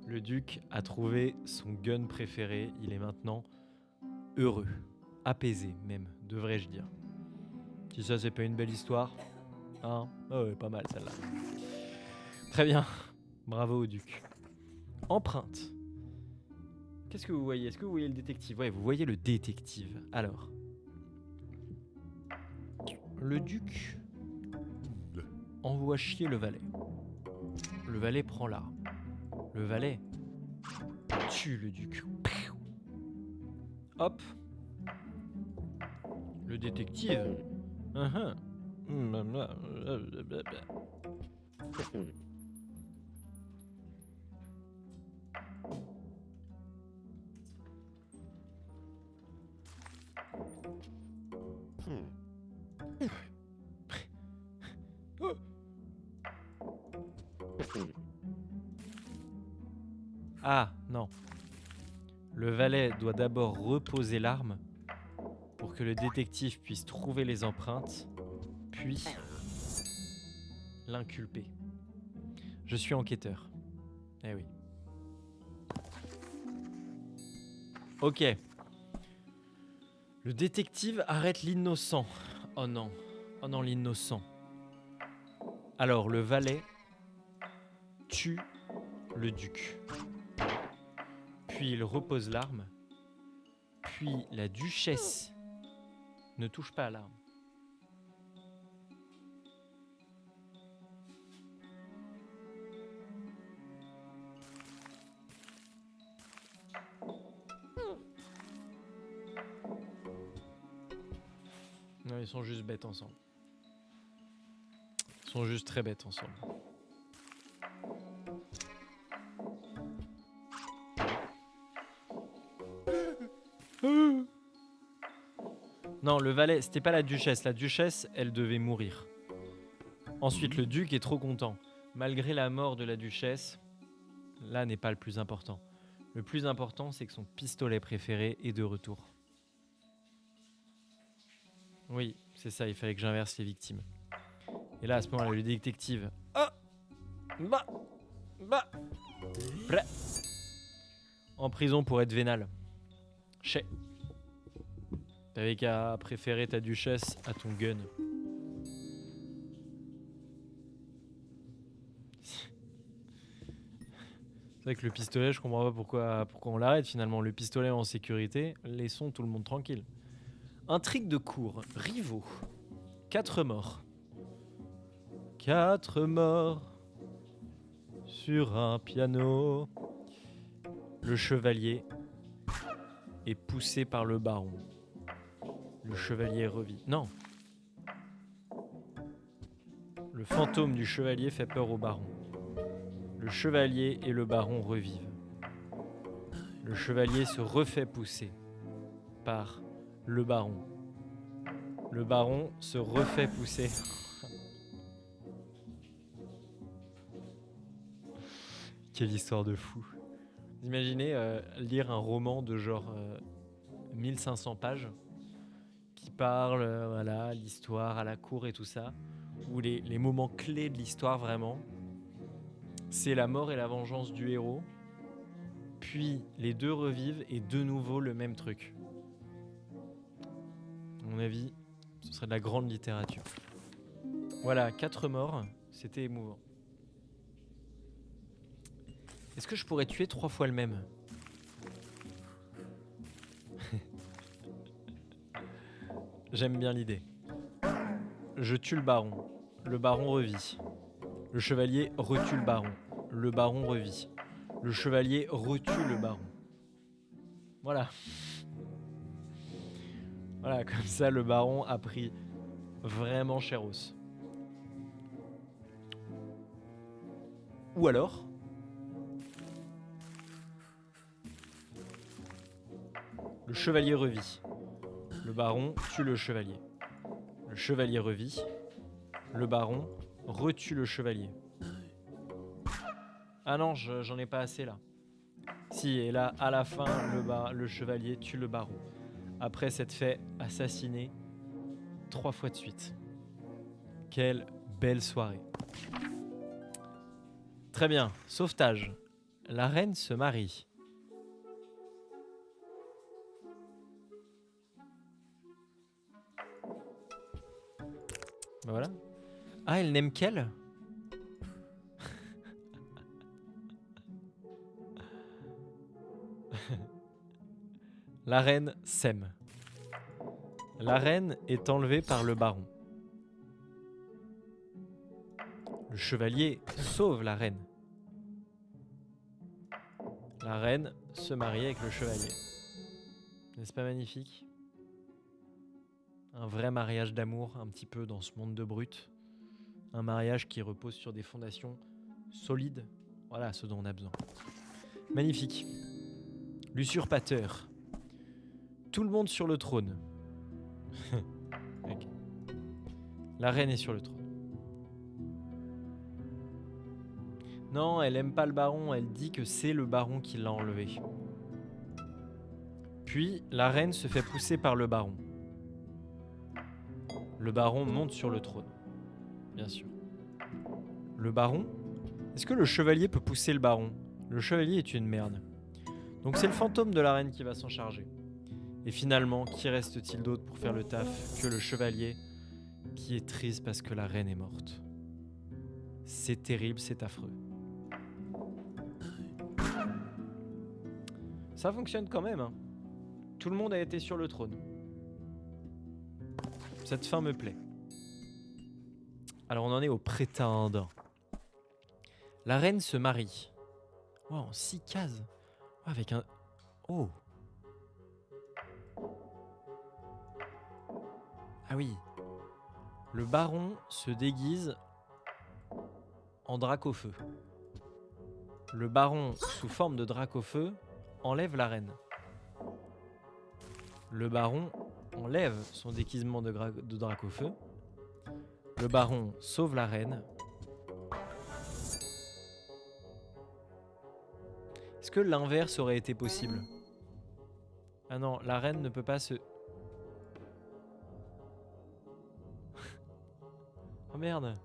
Le duc a trouvé son gun préféré. Il est maintenant heureux. Apaisé même, devrais-je dire. Si ça, c'est pas une belle histoire. Hein? Ah ouais, pas mal celle-là. Très bien. Bravo au duc. Empreinte. Qu'est-ce que vous voyez? Est-ce que vous voyez le détective? Ouais, vous voyez le détective. Alors. Le duc envoie chier le valet. Le valet prend l'arme. Le valet tue le duc. Hop. Le détective. Ah, non. Le valet doit d'abord reposer l'arme pour que le détective puisse trouver les empreintes, puis l'inculper. Je suis enquêteur. Eh oui. Ok. Le détective arrête l'innocent. Oh non. Oh non, l'innocent. Alors, le valet tue le duc. Puis il repose l'arme. Puis la duchesse ne touche pas à l'arme. Non, ils sont juste bêtes ensemble. Ils sont juste très bêtes ensemble. Non, le valet, c'était pas la duchesse. La duchesse, elle devait mourir. Ensuite, le duc est trop content. Malgré la mort de la duchesse, là n'est pas le plus important. Le plus important, c'est que son pistolet préféré est de retour. Oui, c'est ça, il fallait que j'inverse les victimes. Et là, à ce moment-là, le détective... Ah bah Prêt. En prison pour être vénal. Chez. T'avais qu'à préférer ta duchesse à ton gun. C'est vrai que le pistolet, je comprends pas pourquoi on l'arrête finalement. Le pistolet en sécurité, laissons tout le monde tranquille. Intrigue de cour, rivaux. 4 morts. 4 morts sur un piano. Le chevalier est poussé par le baron. Le chevalier revit. Non. Le fantôme du chevalier fait peur au baron. Le chevalier et le baron revivent. Le chevalier se refait pousser par le baron. Le baron se refait pousser. Quelle histoire de fou. Vous imaginez lire un roman de genre 1500 pages qui parle, voilà, l'histoire à la cour et tout ça, où les moments clés de l'histoire vraiment, c'est la mort et la vengeance du héros, puis les deux revivent et de nouveau le même truc. À mon avis, ce serait de la grande littérature. Voilà, 4 morts, c'était émouvant. Est-ce que je pourrais tuer 3 fois le même? J'aime bien l'idée. Je tue le baron. Le baron revit. Le chevalier retue le baron. Le baron revit. Le chevalier retue le baron. Voilà. Voilà, comme ça le baron a pris vraiment cher os. Ou alors... le chevalier revit. Le baron tue le chevalier. Le chevalier revit. Le baron retue le chevalier. Ah non, j'en ai pas assez là. Si, et là, à la fin, le chevalier tue le baron. Après s'être fait assassiner 3 fois de suite. Quelle belle soirée. Très bien. Sauvetage. La reine se marie. Bah voilà. Ah, elle n'aime qu'elle? La reine s'aime. La reine est enlevée par le baron. Le chevalier sauve la reine. La reine se marie avec le chevalier. N'est-ce pas magnifique? Un vrai mariage d'amour, un petit peu dans ce monde de brut. Un mariage qui repose sur des fondations solides. Voilà ce dont on a besoin. Magnifique. L'usurpateur. Tout le monde sur le trône. Ok. La reine est sur le trône. Non, elle aime pas le baron, elle dit que c'est le baron qui l'a enlevé. Puis, la reine se fait pousser par le baron. Le baron monte sur le trône. Bien sûr. Le baron? Est-ce que le chevalier peut pousser le baron? Le chevalier est une merde. Donc c'est le fantôme de la reine qui va s'en charger. Et finalement, qui reste-t-il d'autre pour faire le taf que le chevalier qui est triste parce que la reine est morte? C'est terrible, c'est affreux. Ça fonctionne quand même, hein. Tout le monde a été sur le trône. Cette fin me plaît. Alors on en est au prétendant. La reine se marie. Oh, en 6 cases. Oh, avec un... Oh. Ah oui. Le baron se déguise en drac au feu. Le baron, sous forme de drac au feu, enlève la reine. Le baron enlève son déguisement de drac au feu. Le baron sauve la reine. Est-ce que l'inverse aurait été possible? Ah non, la reine ne peut pas se... Oh merde.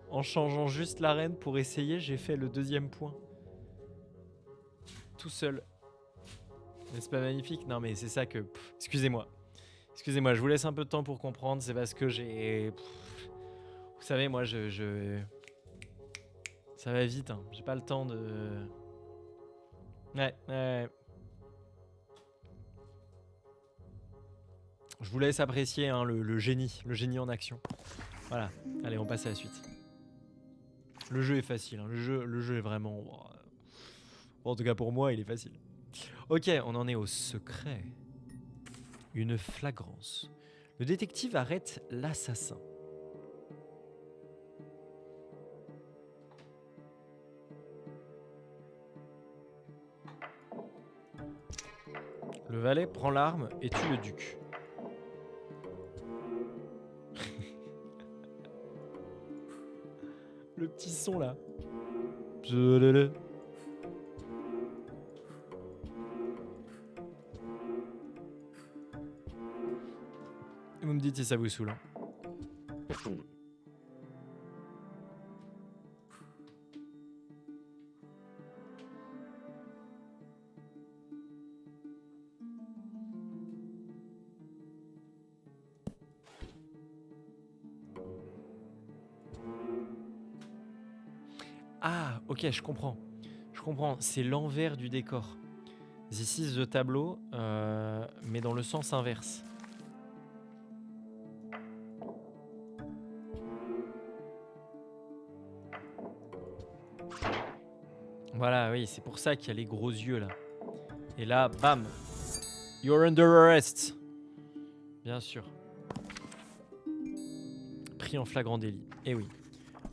En changeant juste la reine pour essayer, j'ai fait le deuxième point. Tout seul. N'est-ce pas magnifique? Non mais c'est ça que... excusez-moi. Excusez-moi, je vous laisse un peu de temps pour comprendre. C'est parce que j'ai... Vous savez, moi, ça va vite, hein. J'ai pas le temps de... Ouais. Je vous laisse apprécier hein, le génie en action. Voilà, allez, on passe à la suite. Le jeu est facile, hein. Le jeu est vraiment... En tout cas pour moi, il est facile. Ok, on en est au secret. Une flagrance. Le détective arrête l'assassin. Le valet prend l'arme et tue le duc. Le petit son là. Vous me dites si ça vous saoule. Hein. Ah, ok, je comprends. Je comprends, c'est l'envers du décor. This is the tableau, mais dans le sens inverse. Voilà, oui, c'est pour ça qu'il y a les gros yeux là. Et là, bam, you're under arrest. Bien sûr. Pris en flagrant délit. Eh oui.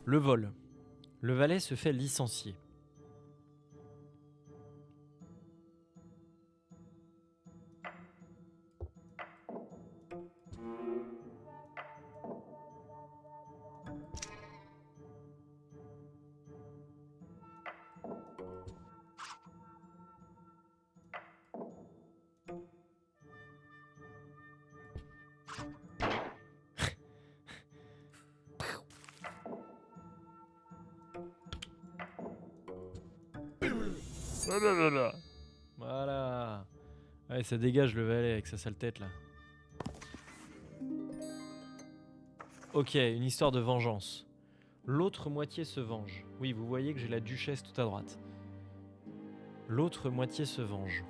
Le vol. Le valet se fait licencier. Oh là là là. Voilà. Allez, ça dégage le valet avec sa sale tête là. Ok, une histoire de vengeance. L'autre moitié se venge. Oui, vous voyez que j'ai la duchesse tout à droite. L'autre moitié se venge.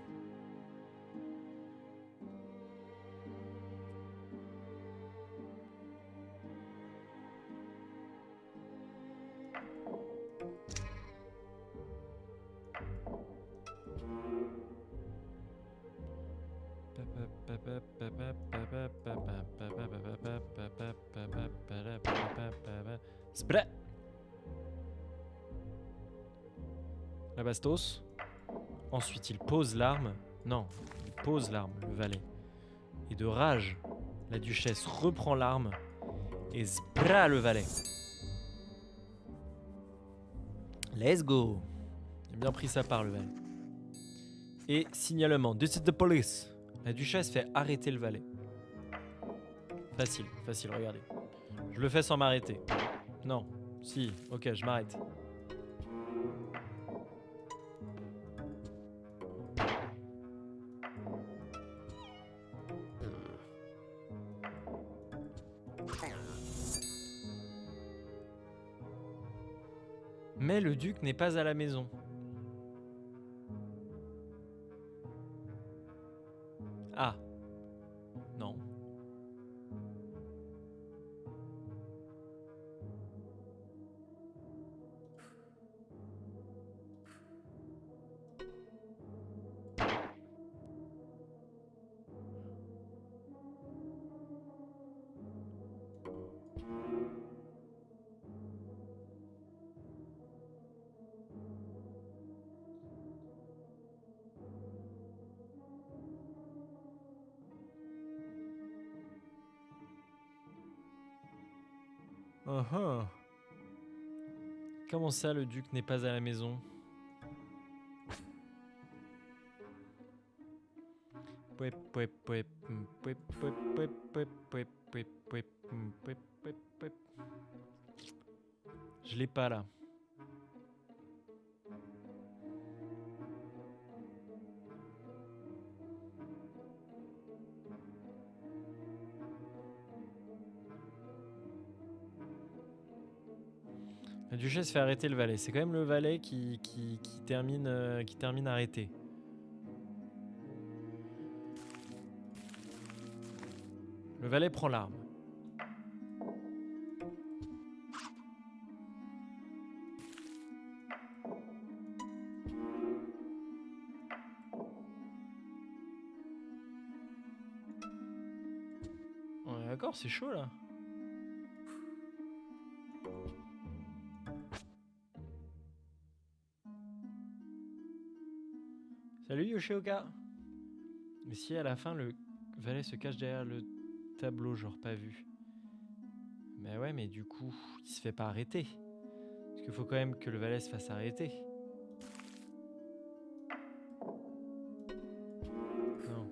Spra. La bastos. Ensuite, il pose l'arme. Non, il pose l'arme, le valet. Et de rage, la duchesse reprend l'arme et spra le valet. Let's go. Il a bien pris sa part, le valet. Et signalement, this is the police. La duchesse fait arrêter le valet. Facile, facile, regardez. Je le fais sans m'arrêter. Non, si, ok, je m'arrête. Mais le duc n'est pas à la maison. Ah. Non. Uh-huh. Comment ça, le duc n'est pas à la maison? Je l'ai pas là. La duchesse fait arrêter le valet. C'est quand même le valet qui termine arrêté. Le valet prend l'arme. On est d'accord, c'est chaud là. Salut Yoshioka. Mais si à la fin le valet se cache derrière le tableau, genre pas vu. Mais ouais, mais du coup, il se fait pas arrêter. Parce qu'il faut quand même que le valet se fasse arrêter. Non.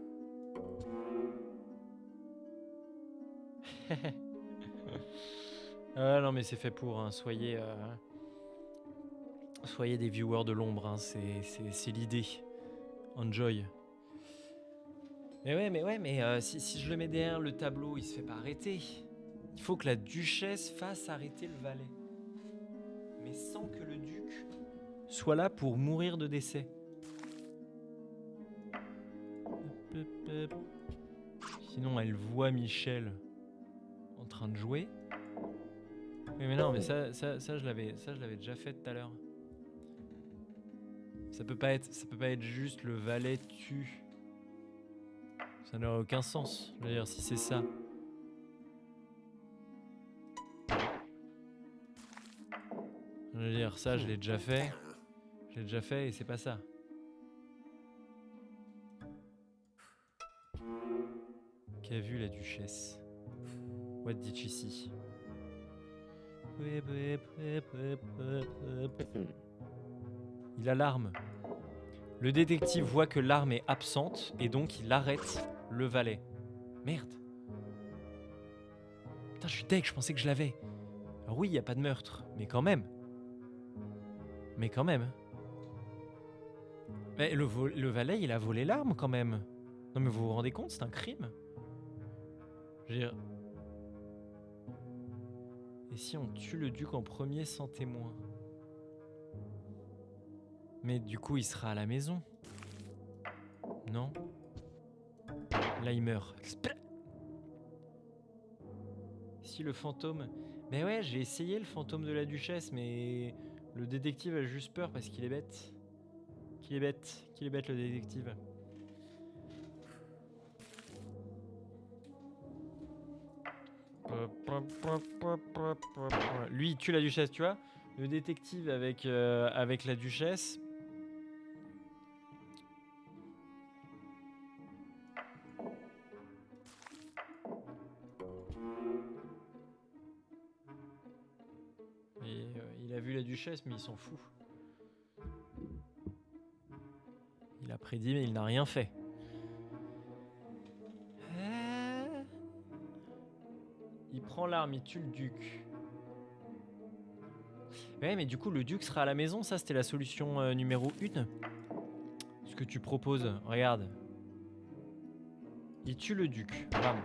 Non mais c'est fait pour, hein. Soyez des viewers de l'ombre, hein. C'est l'idée. Enjoy. Mais si je le mets derrière le tableau, il se fait pas arrêter. Il faut que la duchesse fasse arrêter le valet. Mais sans que le duc soit là pour mourir de décès. Sinon, elle voit Michel en train de jouer. Mais non, mais ça je l'avais déjà fait tout à l'heure. Ça peut pas être juste le valet tue. Ça n'aurait aucun sens. Je veux dire, si c'est ça. Je veux dire, ça, je l'ai déjà fait. Je l'ai déjà fait et c'est pas ça. Qu'a vu la duchesse? What did she see? Il a l'arme. Le détective voit que l'arme est absente et donc il arrête le valet. Merde. Putain, je suis deg, je pensais que je l'avais. Alors oui, il n'y a pas de meurtre, mais quand même. Mais le valet, il a volé l'arme quand même. Non mais vous vous rendez compte, c'est un crime. Je veux dire... Et si on tue le duc en premier sans témoin? Mais du coup, il sera à la maison. Non? Là, il meurt. Si le fantôme... Mais ouais, j'ai essayé le fantôme de la duchesse, mais... Le détective a juste peur parce qu'il est bête. Qu'il est bête le détective. Lui, il tue la duchesse, tu vois. Le détective avec la duchesse... Et il a vu la duchesse, mais il s'en fout. Il a prédit, mais il n'a rien fait. Il prend l'arme, il tue le duc. Ouais, mais du coup, le duc sera à la maison, ça, c'était la solution numéro 1. Ce que tu proposes, regarde. Il tue le duc, bam.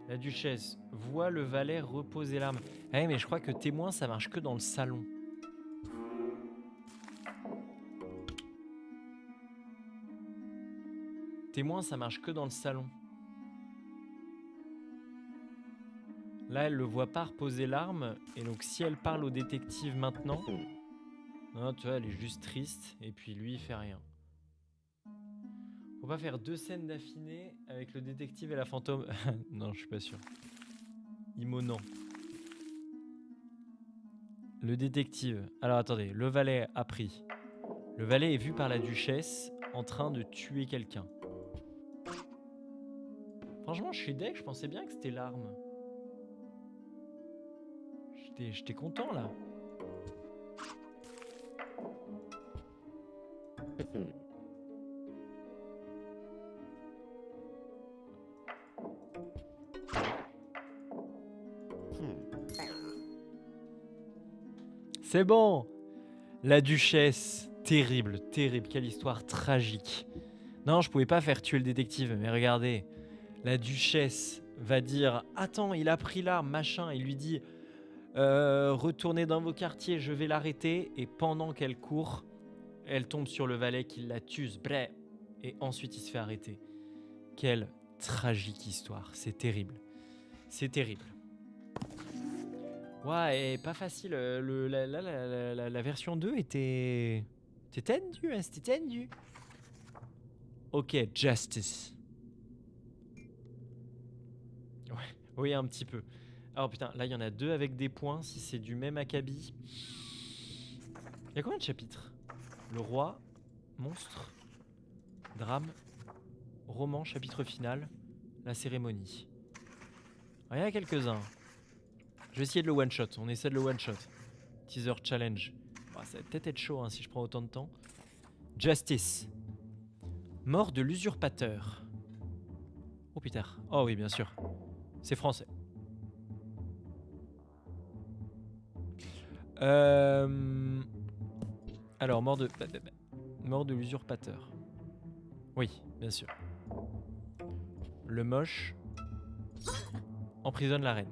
La duchesse voit le valet reposer l'arme. Ouais, mais je crois que témoin, ça marche que dans le salon. Témoin, ça marche que dans le salon. Là, elle le voit pas reposer l'arme, et donc si elle parle au détective maintenant, non, tu vois, elle est juste triste, et puis lui, il fait rien. Faut pas faire 2 scènes d'affinée avec le détective et la fantôme. Non, je suis pas sûr. Imo, non. Le détective. Alors attendez, le valet a pris. Le valet est vu par la duchesse en train de tuer quelqu'un. Franchement, je suis deg, je pensais bien que c'était l'arme. J'étais content là. C'est bon. La duchesse, terrible, terrible, quelle histoire tragique. Non, je pouvais pas faire tuer le détective, mais regardez. La duchesse va dire « Attends, il a pris l'arme, machin », il lui dit retournez dans vos quartiers, je vais l'arrêter », et pendant qu'elle court, elle tombe sur le valet qui la tue, bref, et ensuite il se fait arrêter. Quelle tragique histoire, c'est terrible. C'est terrible. Ouais, et pas facile. La version 2 était tendue, hein, c'était tendu. Ok, justice. Ouais, oui, un petit peu. Alors putain, là il y en a 2 avec des points, si c'est du même acabit. Il y a combien de chapitres? Le roi, monstre, drame, roman, chapitre final, la cérémonie. Il y en a quelques-uns. Je vais essayer de le one-shot, on essaie de le one-shot. Teaser challenge. Bah, ça va peut-être être chaud hein, si je prends autant de temps. Justice. Mort de l'usurpateur. Oh putain. Oh oui, bien sûr. C'est français. Alors, mort de l'usurpateur. Oui, bien sûr. Le moche emprisonne la reine.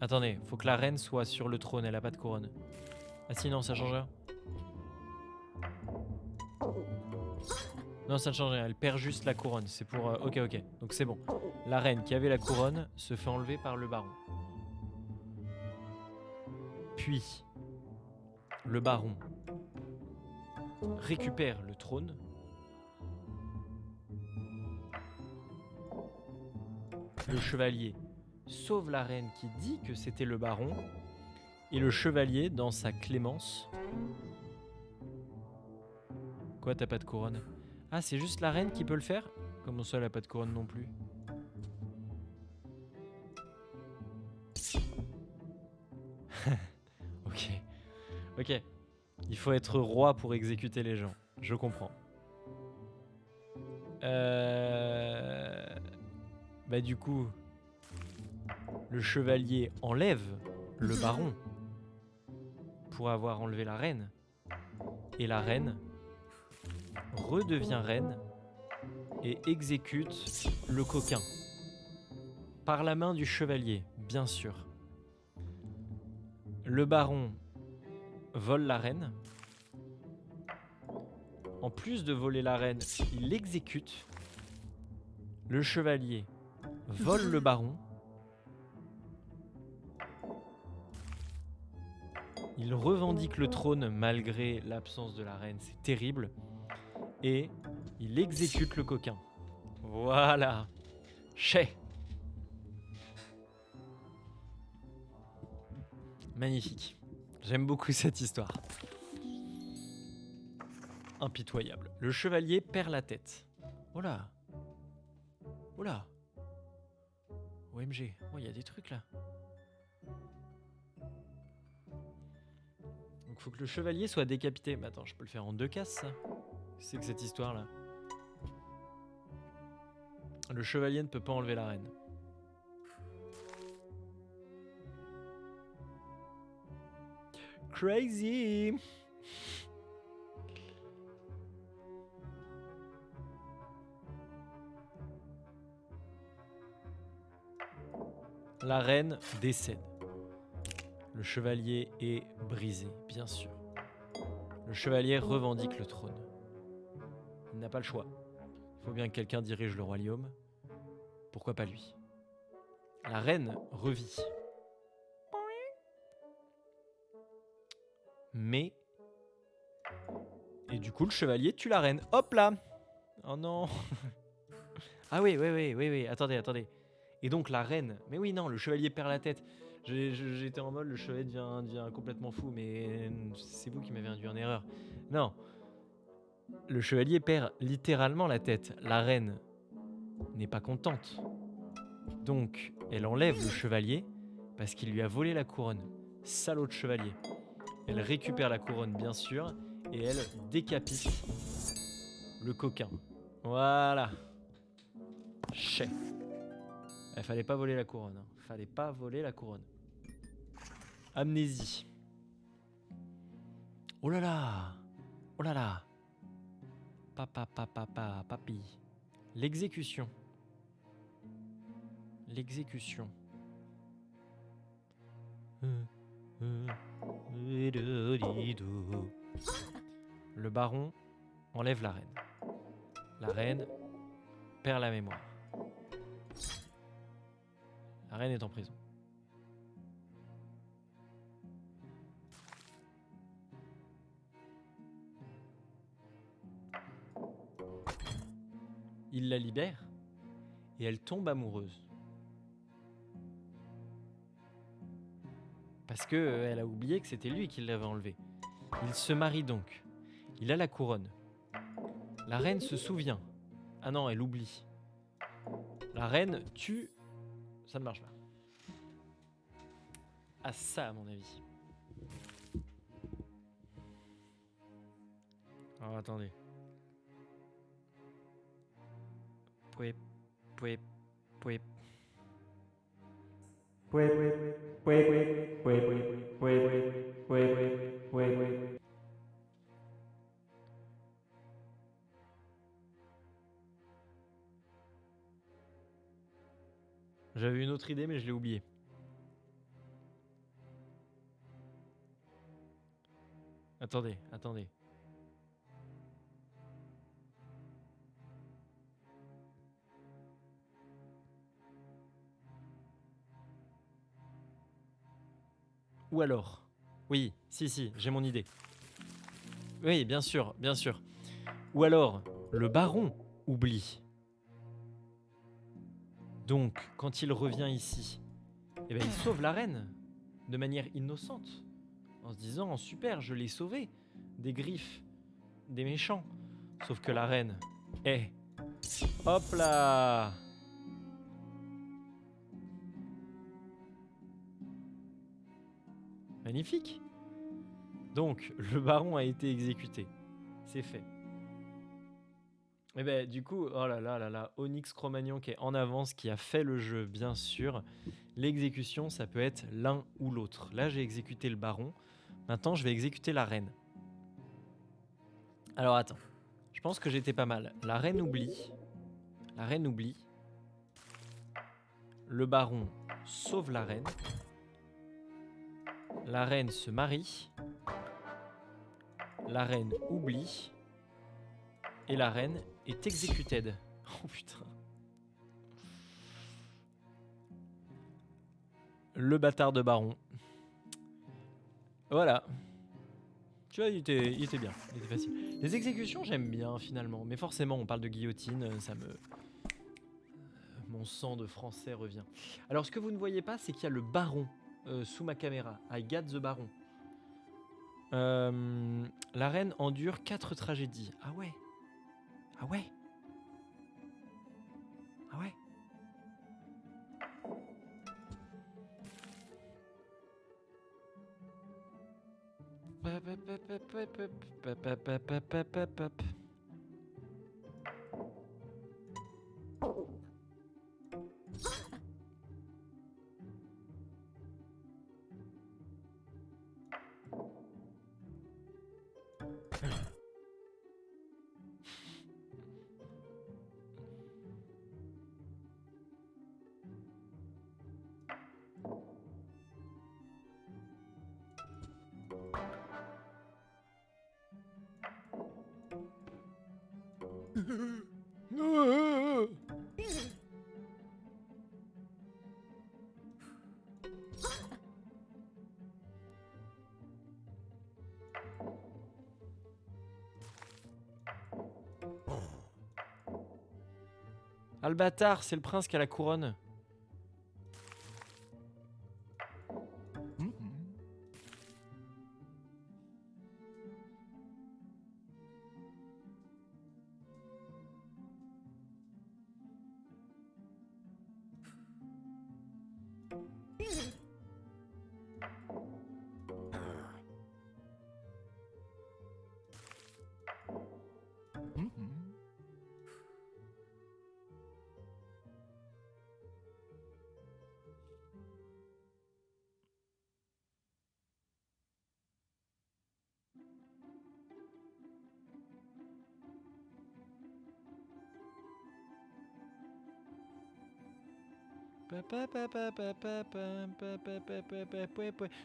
Attendez, faut que la reine soit sur le trône, elle a pas de couronne. Ah si, non, ça change rien. Non, ça ne change rien, elle perd juste la couronne. C'est pour... ok, donc c'est bon. La reine qui avait la couronne se fait enlever par le baron. Puis, le baron récupère le trône. Le chevalier sauve la reine qui dit que c'était le baron. Et le chevalier, dans sa clémence... Quoi, t'as pas de couronne? Ah, c'est juste la reine qui peut le faire? Comment ça, elle a pas de couronne non plus? Ok. Il faut être roi pour exécuter les gens. Je comprends. Bah du coup, le chevalier enlève le baron pour avoir enlevé la reine. Et la reine redevient reine et exécute le coquin. Par la main du chevalier, bien sûr. Le baron vole la reine. En plus de voler la reine, il l'exécute. Le chevalier vole le baron. Il revendique le trône malgré l'absence de la reine, c'est terrible. Et il exécute le coquin. Voilà. Chais. Magnifique. J'aime beaucoup cette histoire. Impitoyable. Le chevalier perd la tête. Oh là. Oh là. OMG. Oh, il y a des trucs là. Donc faut que le chevalier soit décapité. Mais attends, je peux le faire en 2 cases ça. C'est que cette histoire là. Le chevalier ne peut pas enlever la reine. Crazy. La reine décède. Le chevalier est brisé, bien sûr. Le chevalier revendique le trône. Il n'a pas le choix. Il faut bien que quelqu'un dirige le royaume. Pourquoi pas lui? La reine revit. Mais... Et du coup, le chevalier tue la reine. Hop là! Oh non! Ah oui, attendez. Et donc la reine... Mais oui, non, le chevalier perd la tête. J'étais en mode, le chevalier devient complètement fou, mais c'est vous qui m'avez induit en erreur. Non. Le chevalier perd littéralement la tête. La reine n'est pas contente. Donc, elle enlève le chevalier parce qu'il lui a volé la couronne. Salaud de chevalier. Elle récupère la couronne, bien sûr, et elle décapite le coquin. Voilà. Chais. Il fallait pas voler la couronne. Hein. Fallait pas voler la couronne. Amnésie. Oh là là. Oh là là. Papi. L'exécution. L'exécution. Le baron enlève la reine. La reine perd la mémoire. La reine est en prison. Il la libère et elle tombe amoureuse. Parce qu'elle a oublié que c'était lui qui l'avait enlevée. Il se marie donc. Il a la couronne. La reine se souvient. Ah non, elle oublie. La reine tue... Ça ne marche pas. Ah ça, à mon avis. Alors attendez. Pouet. J'avais une autre idée mais je l'ai oubliée. Attendez. Ou alors... Oui, si, j'ai mon idée. Oui, bien sûr. Ou alors, le baron oublie. Donc, quand il revient ici, eh ben, il sauve la reine de manière innocente. En se disant, super, je l'ai sauvée des griffes, des méchants. Sauf que la reine, hop là! Magnifique. Donc, le baron a été exécuté. C'est fait. Et ben du coup, oh là là, Onyx Cro-Magnon qui est en avance, qui a fait le jeu, bien sûr. L'exécution, ça peut être l'un ou l'autre. Là, j'ai exécuté le baron. Maintenant, je vais exécuter la reine. Alors, attends. Je pense que j'étais pas mal. La reine oublie. La reine oublie. Le baron sauve la reine. La reine se marie. La reine oublie. Et la reine est exécutée. Oh putain. Le bâtard de baron. Voilà. Tu vois, il était bien. Il était facile. Les exécutions, j'aime bien finalement. Mais forcément, on parle de guillotine. Ça me... Mon sang de français revient. Alors, ce que vous ne voyez pas, c'est qu'il y a le baron sous ma caméra. I got the baron. La reine endure 4 tragédies. Ah ouais. Ah ouais. Ah ouais. Ah le bâtard, c'est le prince qui a la couronne.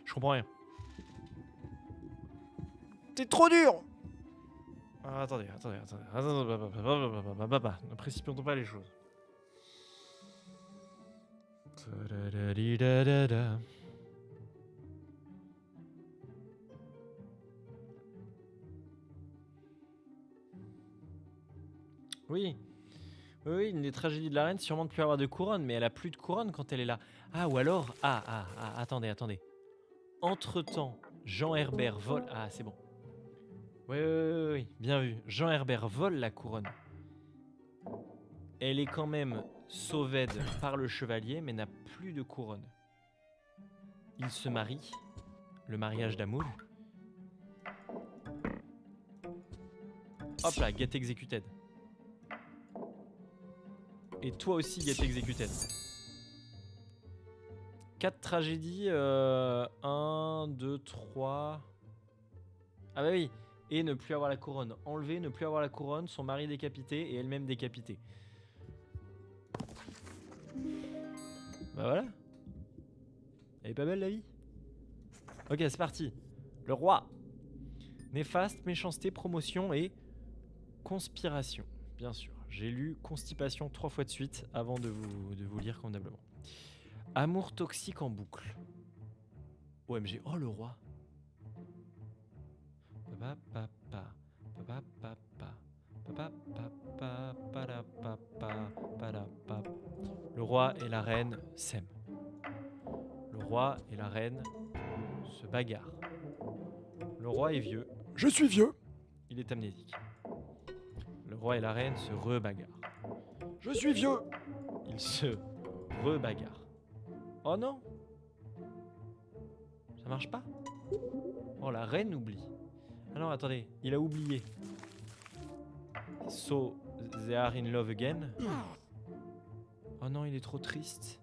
Je comprends rien. C'est trop dur. Ah, attendez. Ne précipitons pas les choses. Oui. Oui, une des tragédies de la reine, sûrement de plus avoir de couronne, mais elle a plus de couronne quand elle est là. Ah, ou alors... attendez. Entre-temps, Jean Herbert vole... Ah, c'est bon. Oui, bien vu. Jean Herbert vole la couronne. Elle est quand même sauvée par le chevalier, mais n'a plus de couronne. Il se marie, le mariage d'amour. Hop là, get executed. Et toi aussi, get executed. 4 tragédies, 1, 2, 3... Ah bah oui, et ne plus avoir la couronne. Enlever, ne plus avoir la couronne, son mari décapité et elle-même décapitée. Bah voilà. Elle est pas belle la vie. Ok, c'est parti. Le roi. Néfaste, méchanceté, promotion et conspiration. Bien sûr. J'ai lu constipation 3 fois de suite avant de vous lire convenablement. Amour toxique en boucle. OMG. Oh le roi. Le roi et la reine s'aiment. Le roi et la reine se bagarrent. Le roi est vieux. Je suis vieux. Il est amnésique. Le roi et la reine se rebagarrent. Je suis vieux. Ils se rebagarrent. Oh non! Ça marche pas? Oh, la reine oublie. Ah non, attendez, il a oublié. So, they are in love again. Oh non, il est trop triste.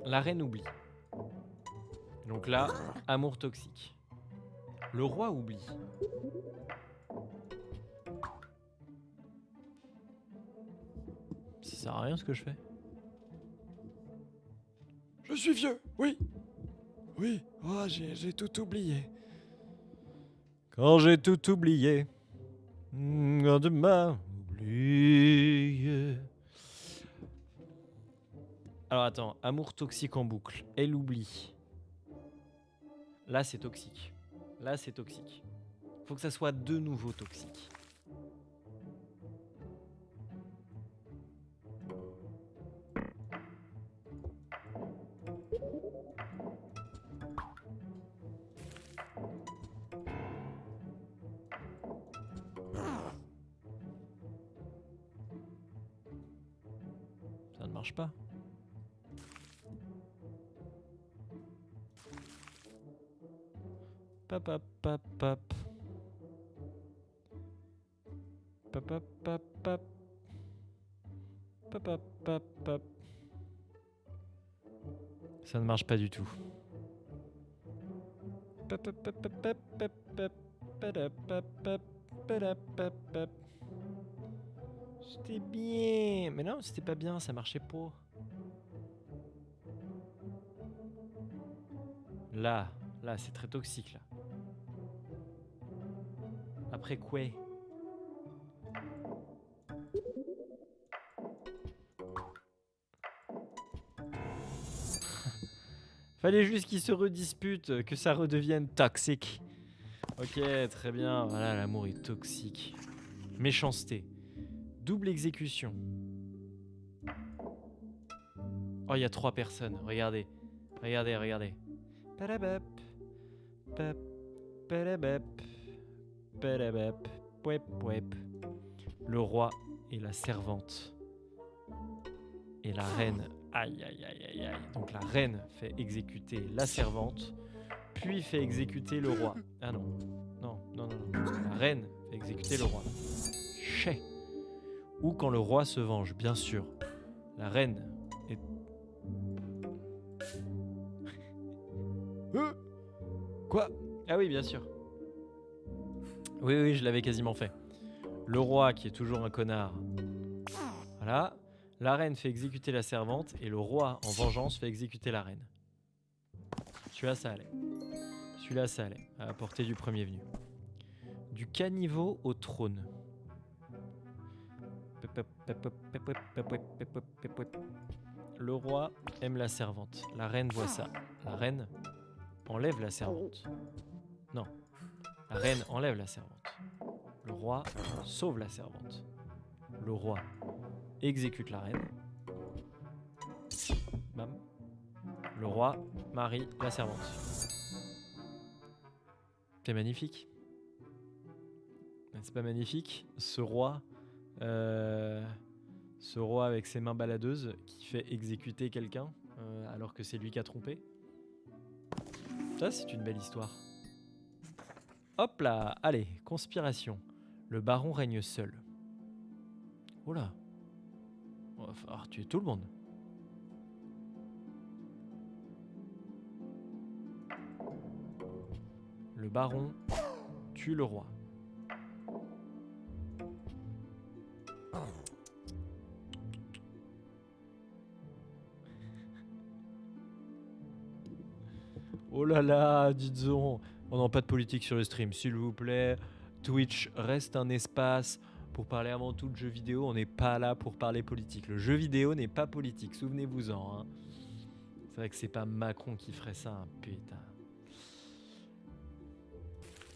La reine oublie. Donc là, amour toxique. Le roi oublie. Ça sert à rien ce que je fais. Je suis vieux, oui. Oui, oh, j'ai tout oublié. Quand j'ai tout oublié. Quand tu m'as oublié. Alors attends, amour toxique en boucle. Elle oublie. Là c'est toxique. Là c'est toxique. Faut que ça soit de nouveau toxique. Ça ne marche pas. Pap pap pap pap. Pap pap pap pap. Pap pap pap pap. Ça ne marche pas du tout. Pap pap pap pap pap pap pap. Padap pap pap. Padap pap pap. C'était bien. Mais non, c'était pas bien, ça marchait pas. Là, c'est très toxique là. Après quoi? Fallait juste qu'ils se redisputent, que ça redevienne toxique. Ok, très bien. Voilà, l'amour est toxique. Méchanceté. Double exécution. Oh, il y a 3 personnes. Regardez. Regardez, regardez. Padabap. Pap. Padabap. Padabap. Pouep, pouep. Le roi et la servante. Et la reine. Aïe, aïe, aïe, aïe, aïe. Donc la reine fait exécuter la servante, puis fait exécuter le roi. Ah non. Non, non, non, non. La reine fait exécuter le roi. Chais. Ou quand le roi se venge, bien sûr. La reine est... Quoi? Ah oui, bien sûr. Oui, oui, je l'avais quasiment fait. Le roi, qui est toujours un connard. Voilà. La reine fait exécuter la servante et le roi, en vengeance, fait exécuter la reine. Celui-là, ça allait. Celui-là, ça allait. À la portée du premier venu. Du caniveau au trône. Le roi aime la servante. La reine voit ça. La reine enlève la servante. Non. La reine enlève la servante. Le roi sauve la servante. Le roi exécute la reine. Bam. Le roi marie la servante. C'est magnifique. C'est pas magnifique, ce roi avec ses mains baladeuses qui fait exécuter quelqu'un alors que c'est lui qui a trompé. Ça, c'est une belle histoire. Hop là, allez, conspiration. Le baron règne seul. Oh là. On va falloir tuer tout le monde. Le baron tue le roi. Oh là là, dites donc. On n'a pas de politique sur le stream, s'il vous plaît. Twitch reste un espace pour parler avant tout de jeux vidéo. On n'est pas là pour parler politique. Le jeu vidéo n'est pas politique, souvenez-vous-en. Hein. C'est vrai que c'est pas Macron qui ferait ça, hein, putain.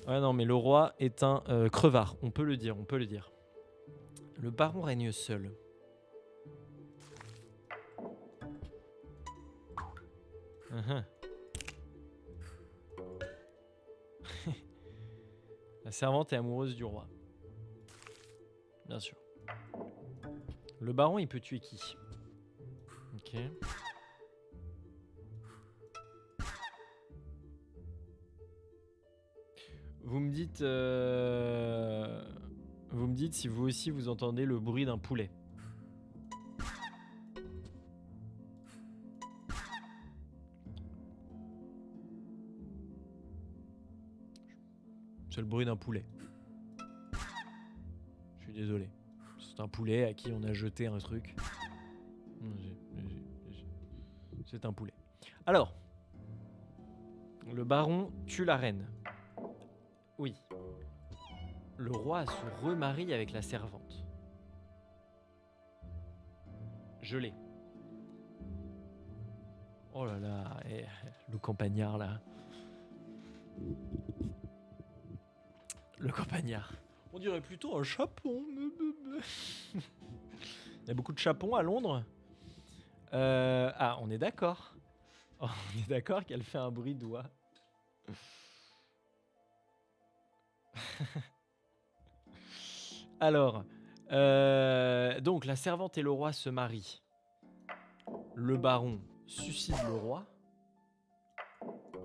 Ouais, non, mais le roi est un crevard. On peut le dire, on peut le dire. Le baron règne seul. La servante est amoureuse du roi. Bien sûr. Le baron, il peut tuer qui? Ok. Vous me dites si vous aussi vous entendez le bruit d'un poulet. C'est le bruit d'un poulet. Je suis désolé. C'est un poulet à qui on a jeté un truc. C'est un poulet. Alors, le baron tue la reine. Oui. Le roi se remarie avec la servante. Je l'ai. Oh là là, le campagnard là. Le campagnard. On dirait plutôt un chapon. Il y a beaucoup de chapons à Londres. Ah, on est d'accord. Oh, on est d'accord qu'elle fait un bruit d'oie. Alors, donc la servante et le roi se marient. Le baron suicide le roi.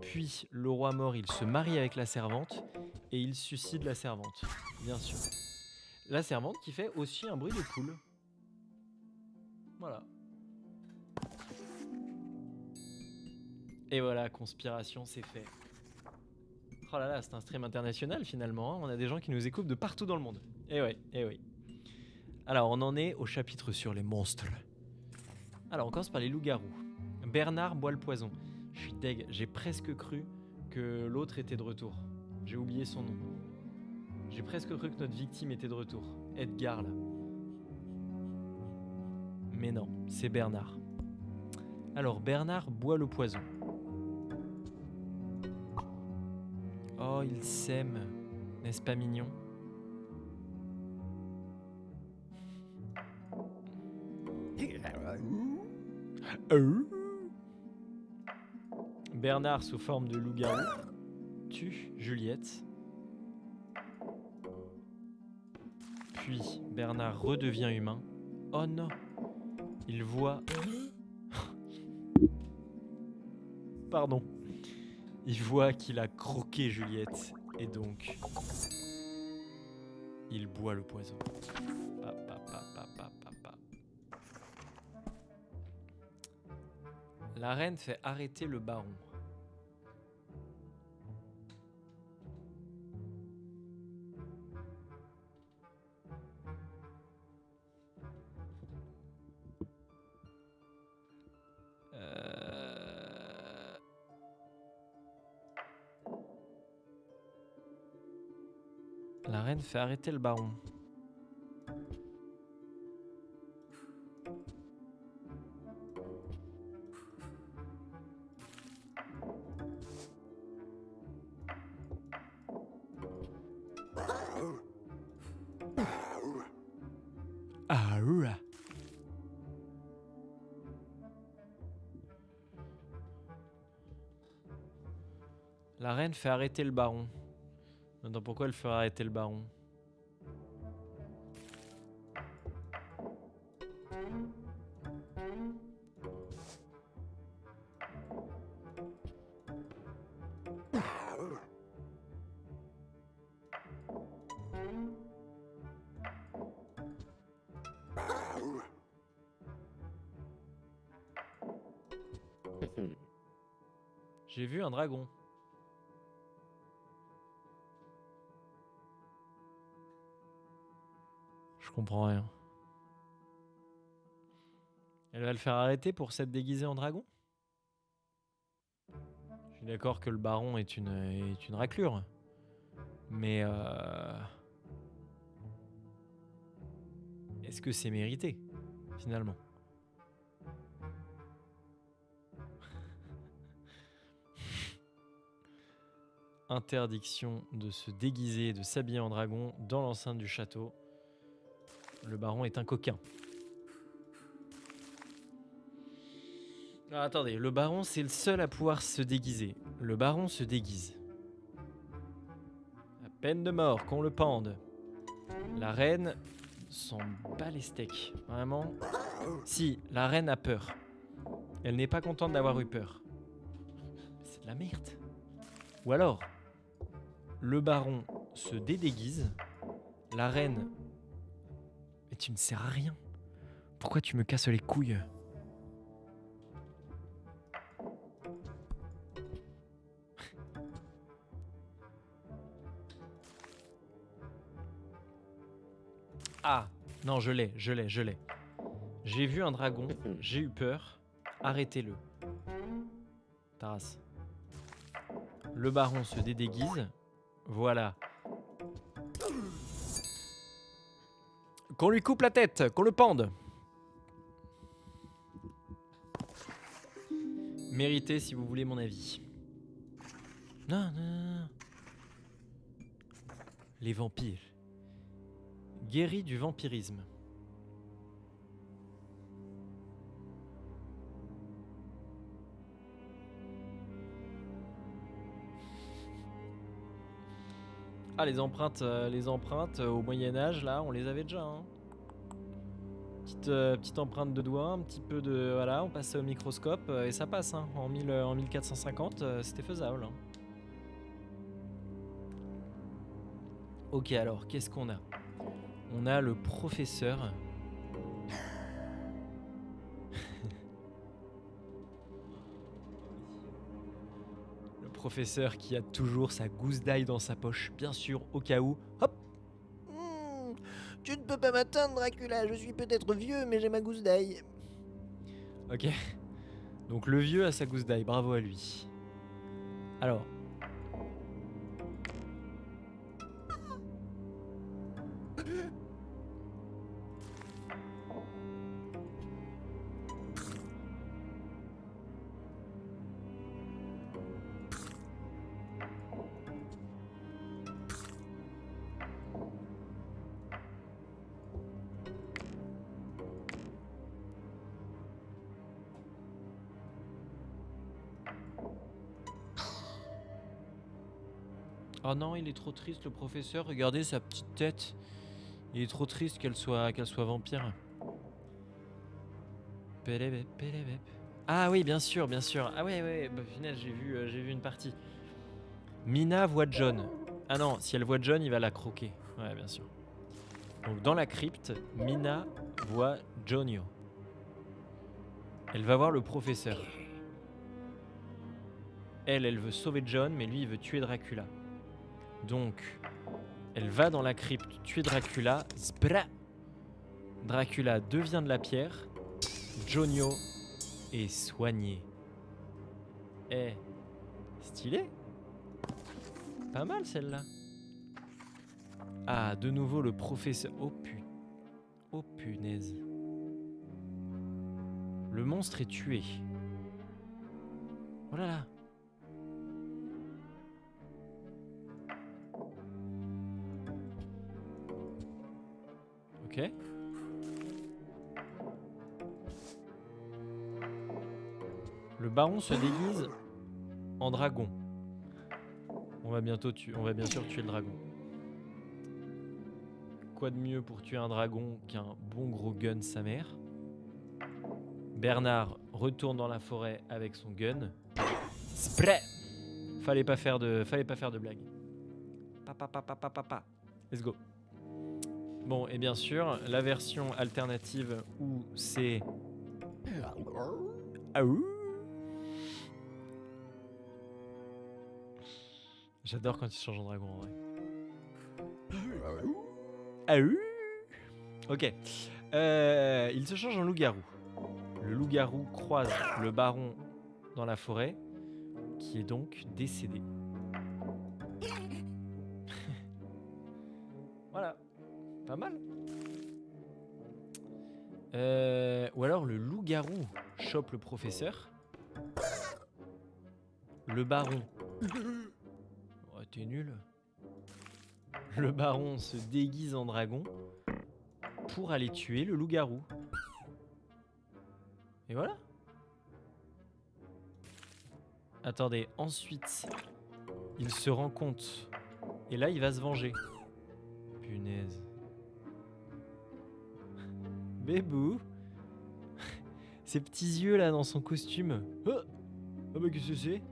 Puis, le roi mort, il se marie avec la servante et il suicide la servante, bien sûr. La servante qui fait aussi un bruit de poule. Voilà. Et voilà, conspiration, c'est fait. Oh là là, c'est un stream international finalement. Hein. On a des gens qui nous écoutent de partout dans le monde. Eh oui, eh oui. Alors, on en est au chapitre sur les monstres. Alors, on commence par les loups-garous. Bernard boit le poison. Je suis deg, j'ai presque cru que l'autre était de retour. J'ai oublié son nom. J'ai presque cru que notre victime était de retour. Edgar, là. Mais non, c'est Bernard. Alors, Bernard boit le poison. Oh, il s'aime. N'est-ce pas mignon ? Bernard, sous forme de loup-garou, tue Juliette. Puis, Bernard redevient humain. Oh non ! Il voit... Pardon. Il voit qu'il a croqué Juliette. Et donc... il boit le poison. La reine fait arrêter le baron. La reine fait arrêter le baron. Ah ouah. La reine fait arrêter le baron. Attends, pourquoi elle fait arrêter le baron ? J'ai vu un dragon. Je comprends rien. Elle va le faire arrêter pour s'être déguisé en dragon ? Je suis d'accord que le baron est une raclure. Mais est-ce que c'est mérité, finalement ? Interdiction de se déguiser et de s'habiller en dragon dans l'enceinte du château. Le baron est un coquin. Ah, attendez, le baron c'est le seul à pouvoir se déguiser. Le baron se déguise. À peine de mort qu'on le pende. La reine s'en bat les steaks. Vraiment. Si, la reine a peur. Elle n'est pas contente d'avoir eu peur. C'est de la merde. Ou alors, le baron se dédéguise. La reine... Mais tu ne sers à rien. Pourquoi tu me casses les couilles ? Ah, non, je l'ai. J'ai vu un dragon, j'ai eu peur. Arrêtez-le. Taras. Le baron se déguise. Voilà. Qu'on lui coupe la tête, qu'on le pende. Méritez si vous voulez mon avis. Non. Les vampires. Guéri du vampirisme. Ah, les empreintes au Moyen-Âge, là, on les avait déjà. Hein. Petite empreinte de doigt, un petit peu de. Voilà, on passe au microscope et ça passe. Hein. En 1450, c'était faisable. Hein. Ok, alors, qu'est-ce qu'on a? On a le professeur. Le professeur qui a toujours sa gousse d'ail dans sa poche, bien sûr, au cas où. Hop! Tu ne peux pas m'atteindre, Dracula. Je suis peut-être vieux, mais j'ai ma gousse d'ail. Ok. Donc le vieux a sa gousse d'ail, bravo à lui. Alors. Oh non, il est trop triste le professeur, regardez sa petite tête. Il est trop triste qu'elle soit vampire. Pélébép, pélébép. Ah oui, bien sûr. Ah ouais, bah final, j'ai vu une partie. Mina voit John. Ah non, si elle voit John, il va la croquer. Ouais, bien sûr. Donc dans la crypte, Mina voit Jonio. Elle va voir le professeur. Elle veut sauver John, mais lui, il veut tuer Dracula. Donc, elle va dans la crypte tuer Dracula. Zbra. Dracula devient de la pierre. Jonio est soigné. Eh, stylé. Pas mal celle-là. Ah, de nouveau le professeur. Oh punaise. Le monstre est tué. Oh là là. Ok. Le baron se déguise en dragon. On va bien sûr tuer le dragon. Quoi de mieux pour tuer un dragon qu'un bon gros gun sa mère? Bernard retourne dans la forêt avec son gun. Spray. Fallait pas faire de blague. Papa. Let's go. Bon, et bien sûr, la version alternative où c'est... Aouh. J'adore quand il change en dragon en vrai. Aouh. Ok. Il se change en loup-garou. Le loup-garou croise le baron dans la forêt, qui est donc décédé. Voilà. Pas mal. Ou alors le loup-garou chope le professeur. Le baron. Oh, t'es nul. Le baron se déguise en dragon pour aller tuer le loup-garou. Et voilà. Attendez, ensuite, il se rend compte. Et là, il va se venger. Punaise. Bébou. Ses petits yeux là dans son costume. Oh, oh bah qu'est-ce que c'est?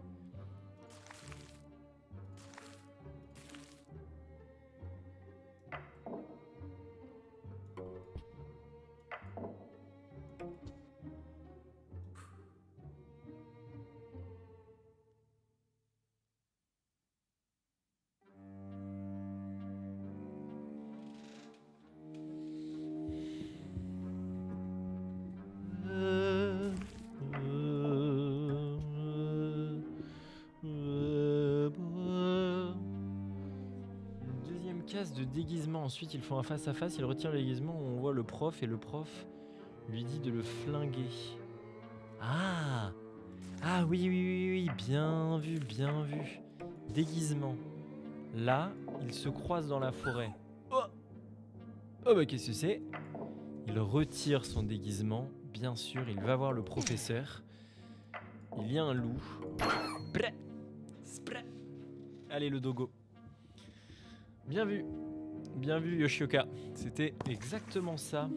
casse de déguisement. Ensuite, ils font un face-à-face. Il retire le déguisement. On voit le prof et le prof lui dit de le flinguer. Ah! Ah oui, oui, oui, oui. Bien vu, bien vu. Déguisement. Là, ils se croisent dans la forêt. Oh! Oh bah qu'est-ce que c'est? Il retire son déguisement. Bien sûr, il va voir le professeur. Il y a un loup. Brrr. Sprrr. Allez, le dogo. Bien vu. Bien vu, Yoshioka. C'était exactement ça.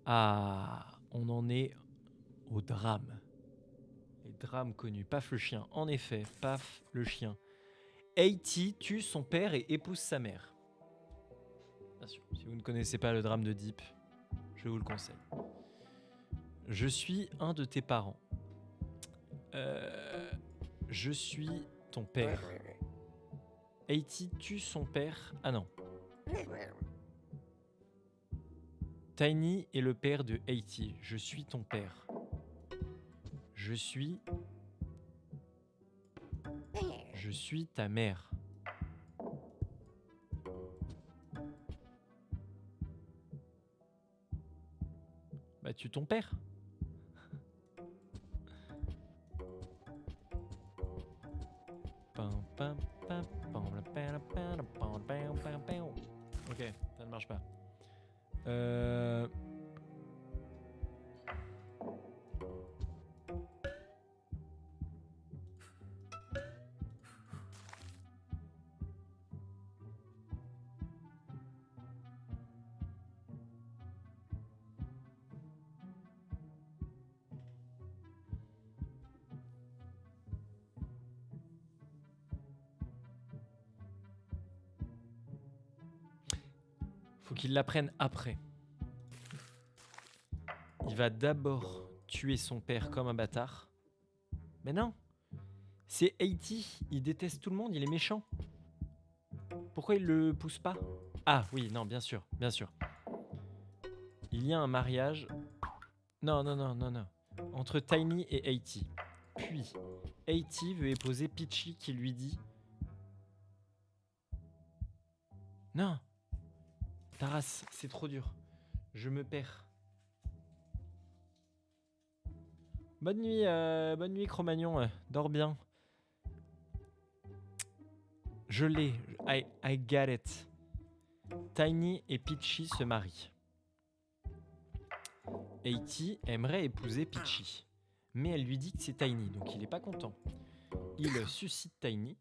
Ah, on en est au drame. Les drames connus. Paf le chien. En effet, Paf le chien. Haiti tue son père et épouse sa mère. Bien sûr, si vous ne connaissez pas le drame de Deep, je vous le conseille. Je suis un de tes parents. Je suis ton père. Haiti tue son père. Ah non. Tiny est le père de Haiti. Je suis ton père. Je suis ta mère. Bah tue ton père. Ok, ça ne marche pas. Faut qu'il l'apprenne après. Il va d'abord tuer son père comme un bâtard. Mais non, c'est Haiti, il déteste tout le monde, il est méchant. Pourquoi il le pousse pas? Ah oui, non, bien sûr, bien sûr. Il y a un mariage. Non, non, non, non, non. Entre Tiny et Haiti. Puis, Haiti veut épouser Peachy qui lui dit... Non, Taras, c'est trop dur. Je me perds. Bonne nuit Cro-Magnon. Dors bien. Je l'ai. I got it. Tiny et Peachy se marient. Haiti aimerait épouser Peachy, mais elle lui dit que c'est Tiny, donc il n'est pas content. Il suscite Tiny,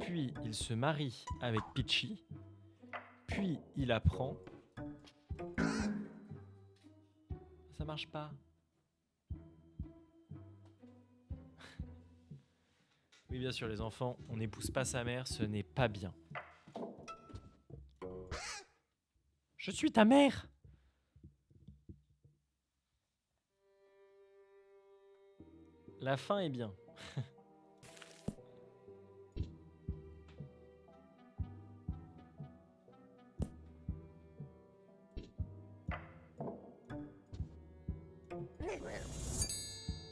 puis il se marie avec Peachy, puis il apprend... Ça marche pas. Oui, bien sûr, les enfants, on n'épouse pas sa mère, ce n'est pas bien. Je suis ta mère! La fin est bien.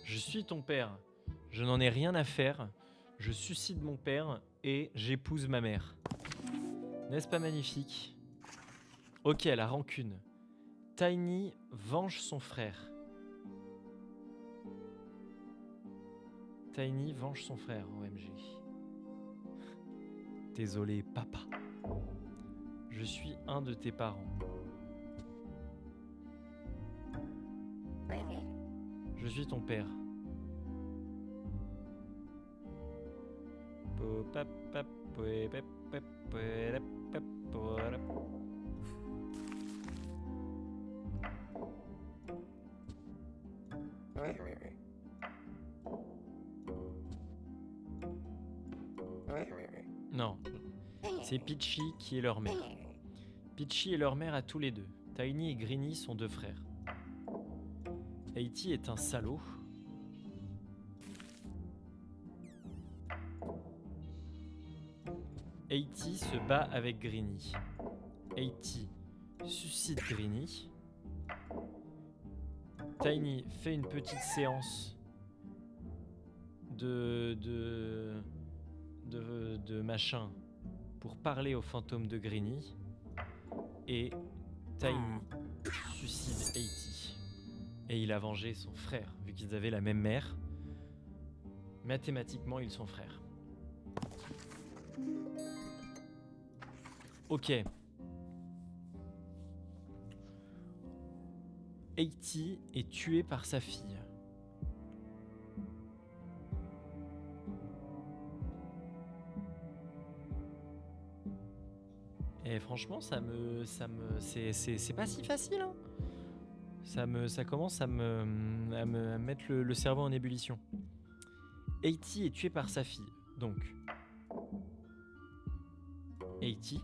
Je suis ton père. Je n'en ai rien à faire. Je suscite mon père et j'épouse ma mère. N'est-ce pas magnifique? Ok, la rancune. Tiny venge son frère. Tiny venge son frère, OMG. Désolé, papa. Je suis un de tes parents. Je suis ton père. Non, c'est Peachy qui est leur mère. Peachy est leur mère à tous les deux. Tiny et Greeny sont deux frères. Haiti est un salaud. Haiti se bat avec Greeny. Haiti suscite Greeny. Tiny fait une petite séance de de machin pour parler au fantôme de Greeny et Tiny suicide Haiti. Et il a vengé son frère, vu qu'ils avaient la même mère. Mathématiquement, ils sont frères. Ok. Haiti est tué par sa fille. Et franchement, c'est pas si facile. Hein. Ça commence à me mettre le cerveau en ébullition. Haiti est tué par sa fille. Donc, Haiti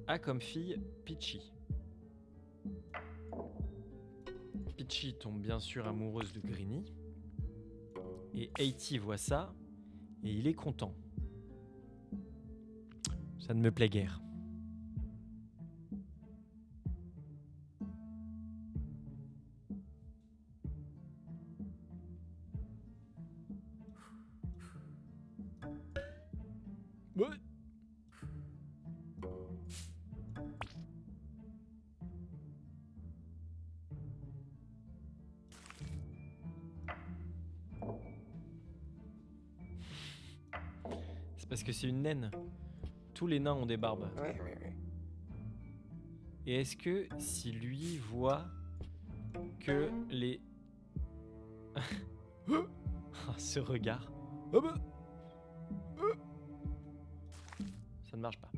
a comme fille Peachy. Peachy tombe bien sûr amoureuse de Greeny. Et Haiti voit ça et il est content. Ça ne me plaît guère. Ouais. C'est parce que c'est une naine. Tous les nains ont des barbes. Et est-ce que si lui voit que les... Ah, ce regard. Ça ne marche pas.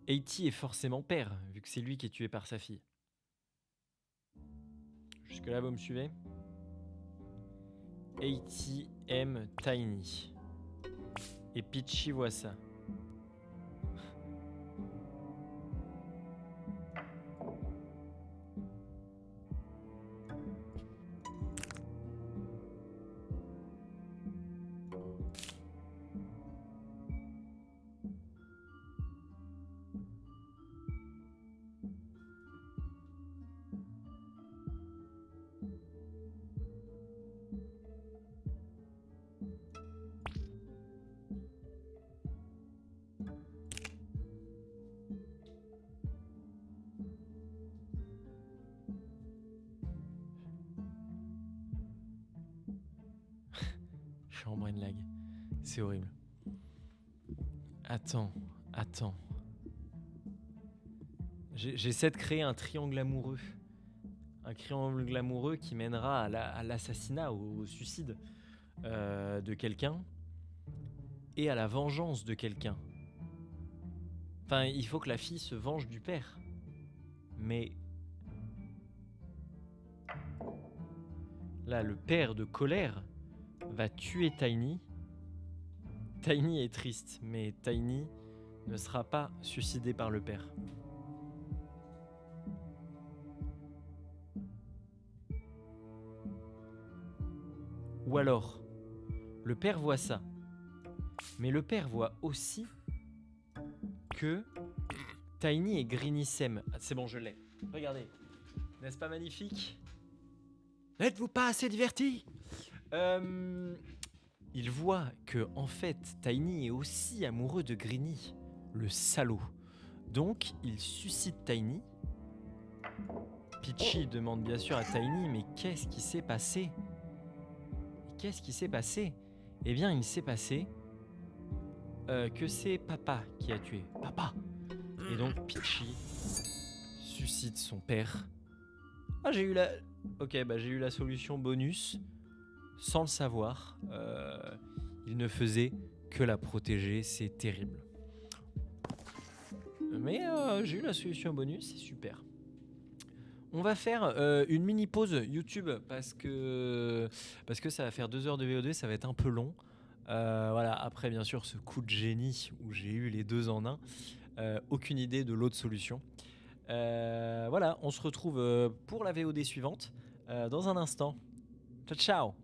Haiti est forcément père, vu que c'est lui qui est tué par sa fille. Jusque-là, vous me suivez? Haiti aime Tiny. Et Peachy voit ça. Je suis en brain lag. C'est horrible. Attends. J'essaie de créer un triangle amoureux. Un triangle amoureux qui mènera à l'assassinat, au suicide de quelqu'un et à la vengeance de quelqu'un. Enfin, il faut que la fille se venge du père. Mais là, le père de colère va tuer Tiny. Tiny est triste, mais Tiny ne sera pas suicidé par le père. Ou alors, le père voit ça, mais le père voit aussi que Tiny et Greeny s'aiment. Ah, c'est bon, je l'ai. Regardez, n'est-ce pas magnifique? N'êtes-vous pas assez divertis? Il voit que, en fait, Tiny est aussi amoureux de Greeny, le salaud. Donc, il suscite Tiny. Peachy demande bien sûr à Tiny, mais qu'est-ce qui s'est passé? Qu'est-ce qui s'est passé? Eh bien, il s'est passé que c'est papa qui a tué. Papa! Et donc, Peachy suscite son père. Ah, j'ai eu la... Ok, bah j'ai eu la solution bonus. Sans le savoir, il ne faisait que la protéger, c'est terrible. Mais j'ai eu la solution bonus, c'est super. On va faire une mini pause YouTube parce que ça va faire 2 heures de VOD, ça va être un peu long. Voilà, après bien sûr ce coup de génie où j'ai eu les 2 en 1, aucune idée de l'autre solution. Voilà, on se retrouve pour la VOD suivante dans un instant. Ciao ciao.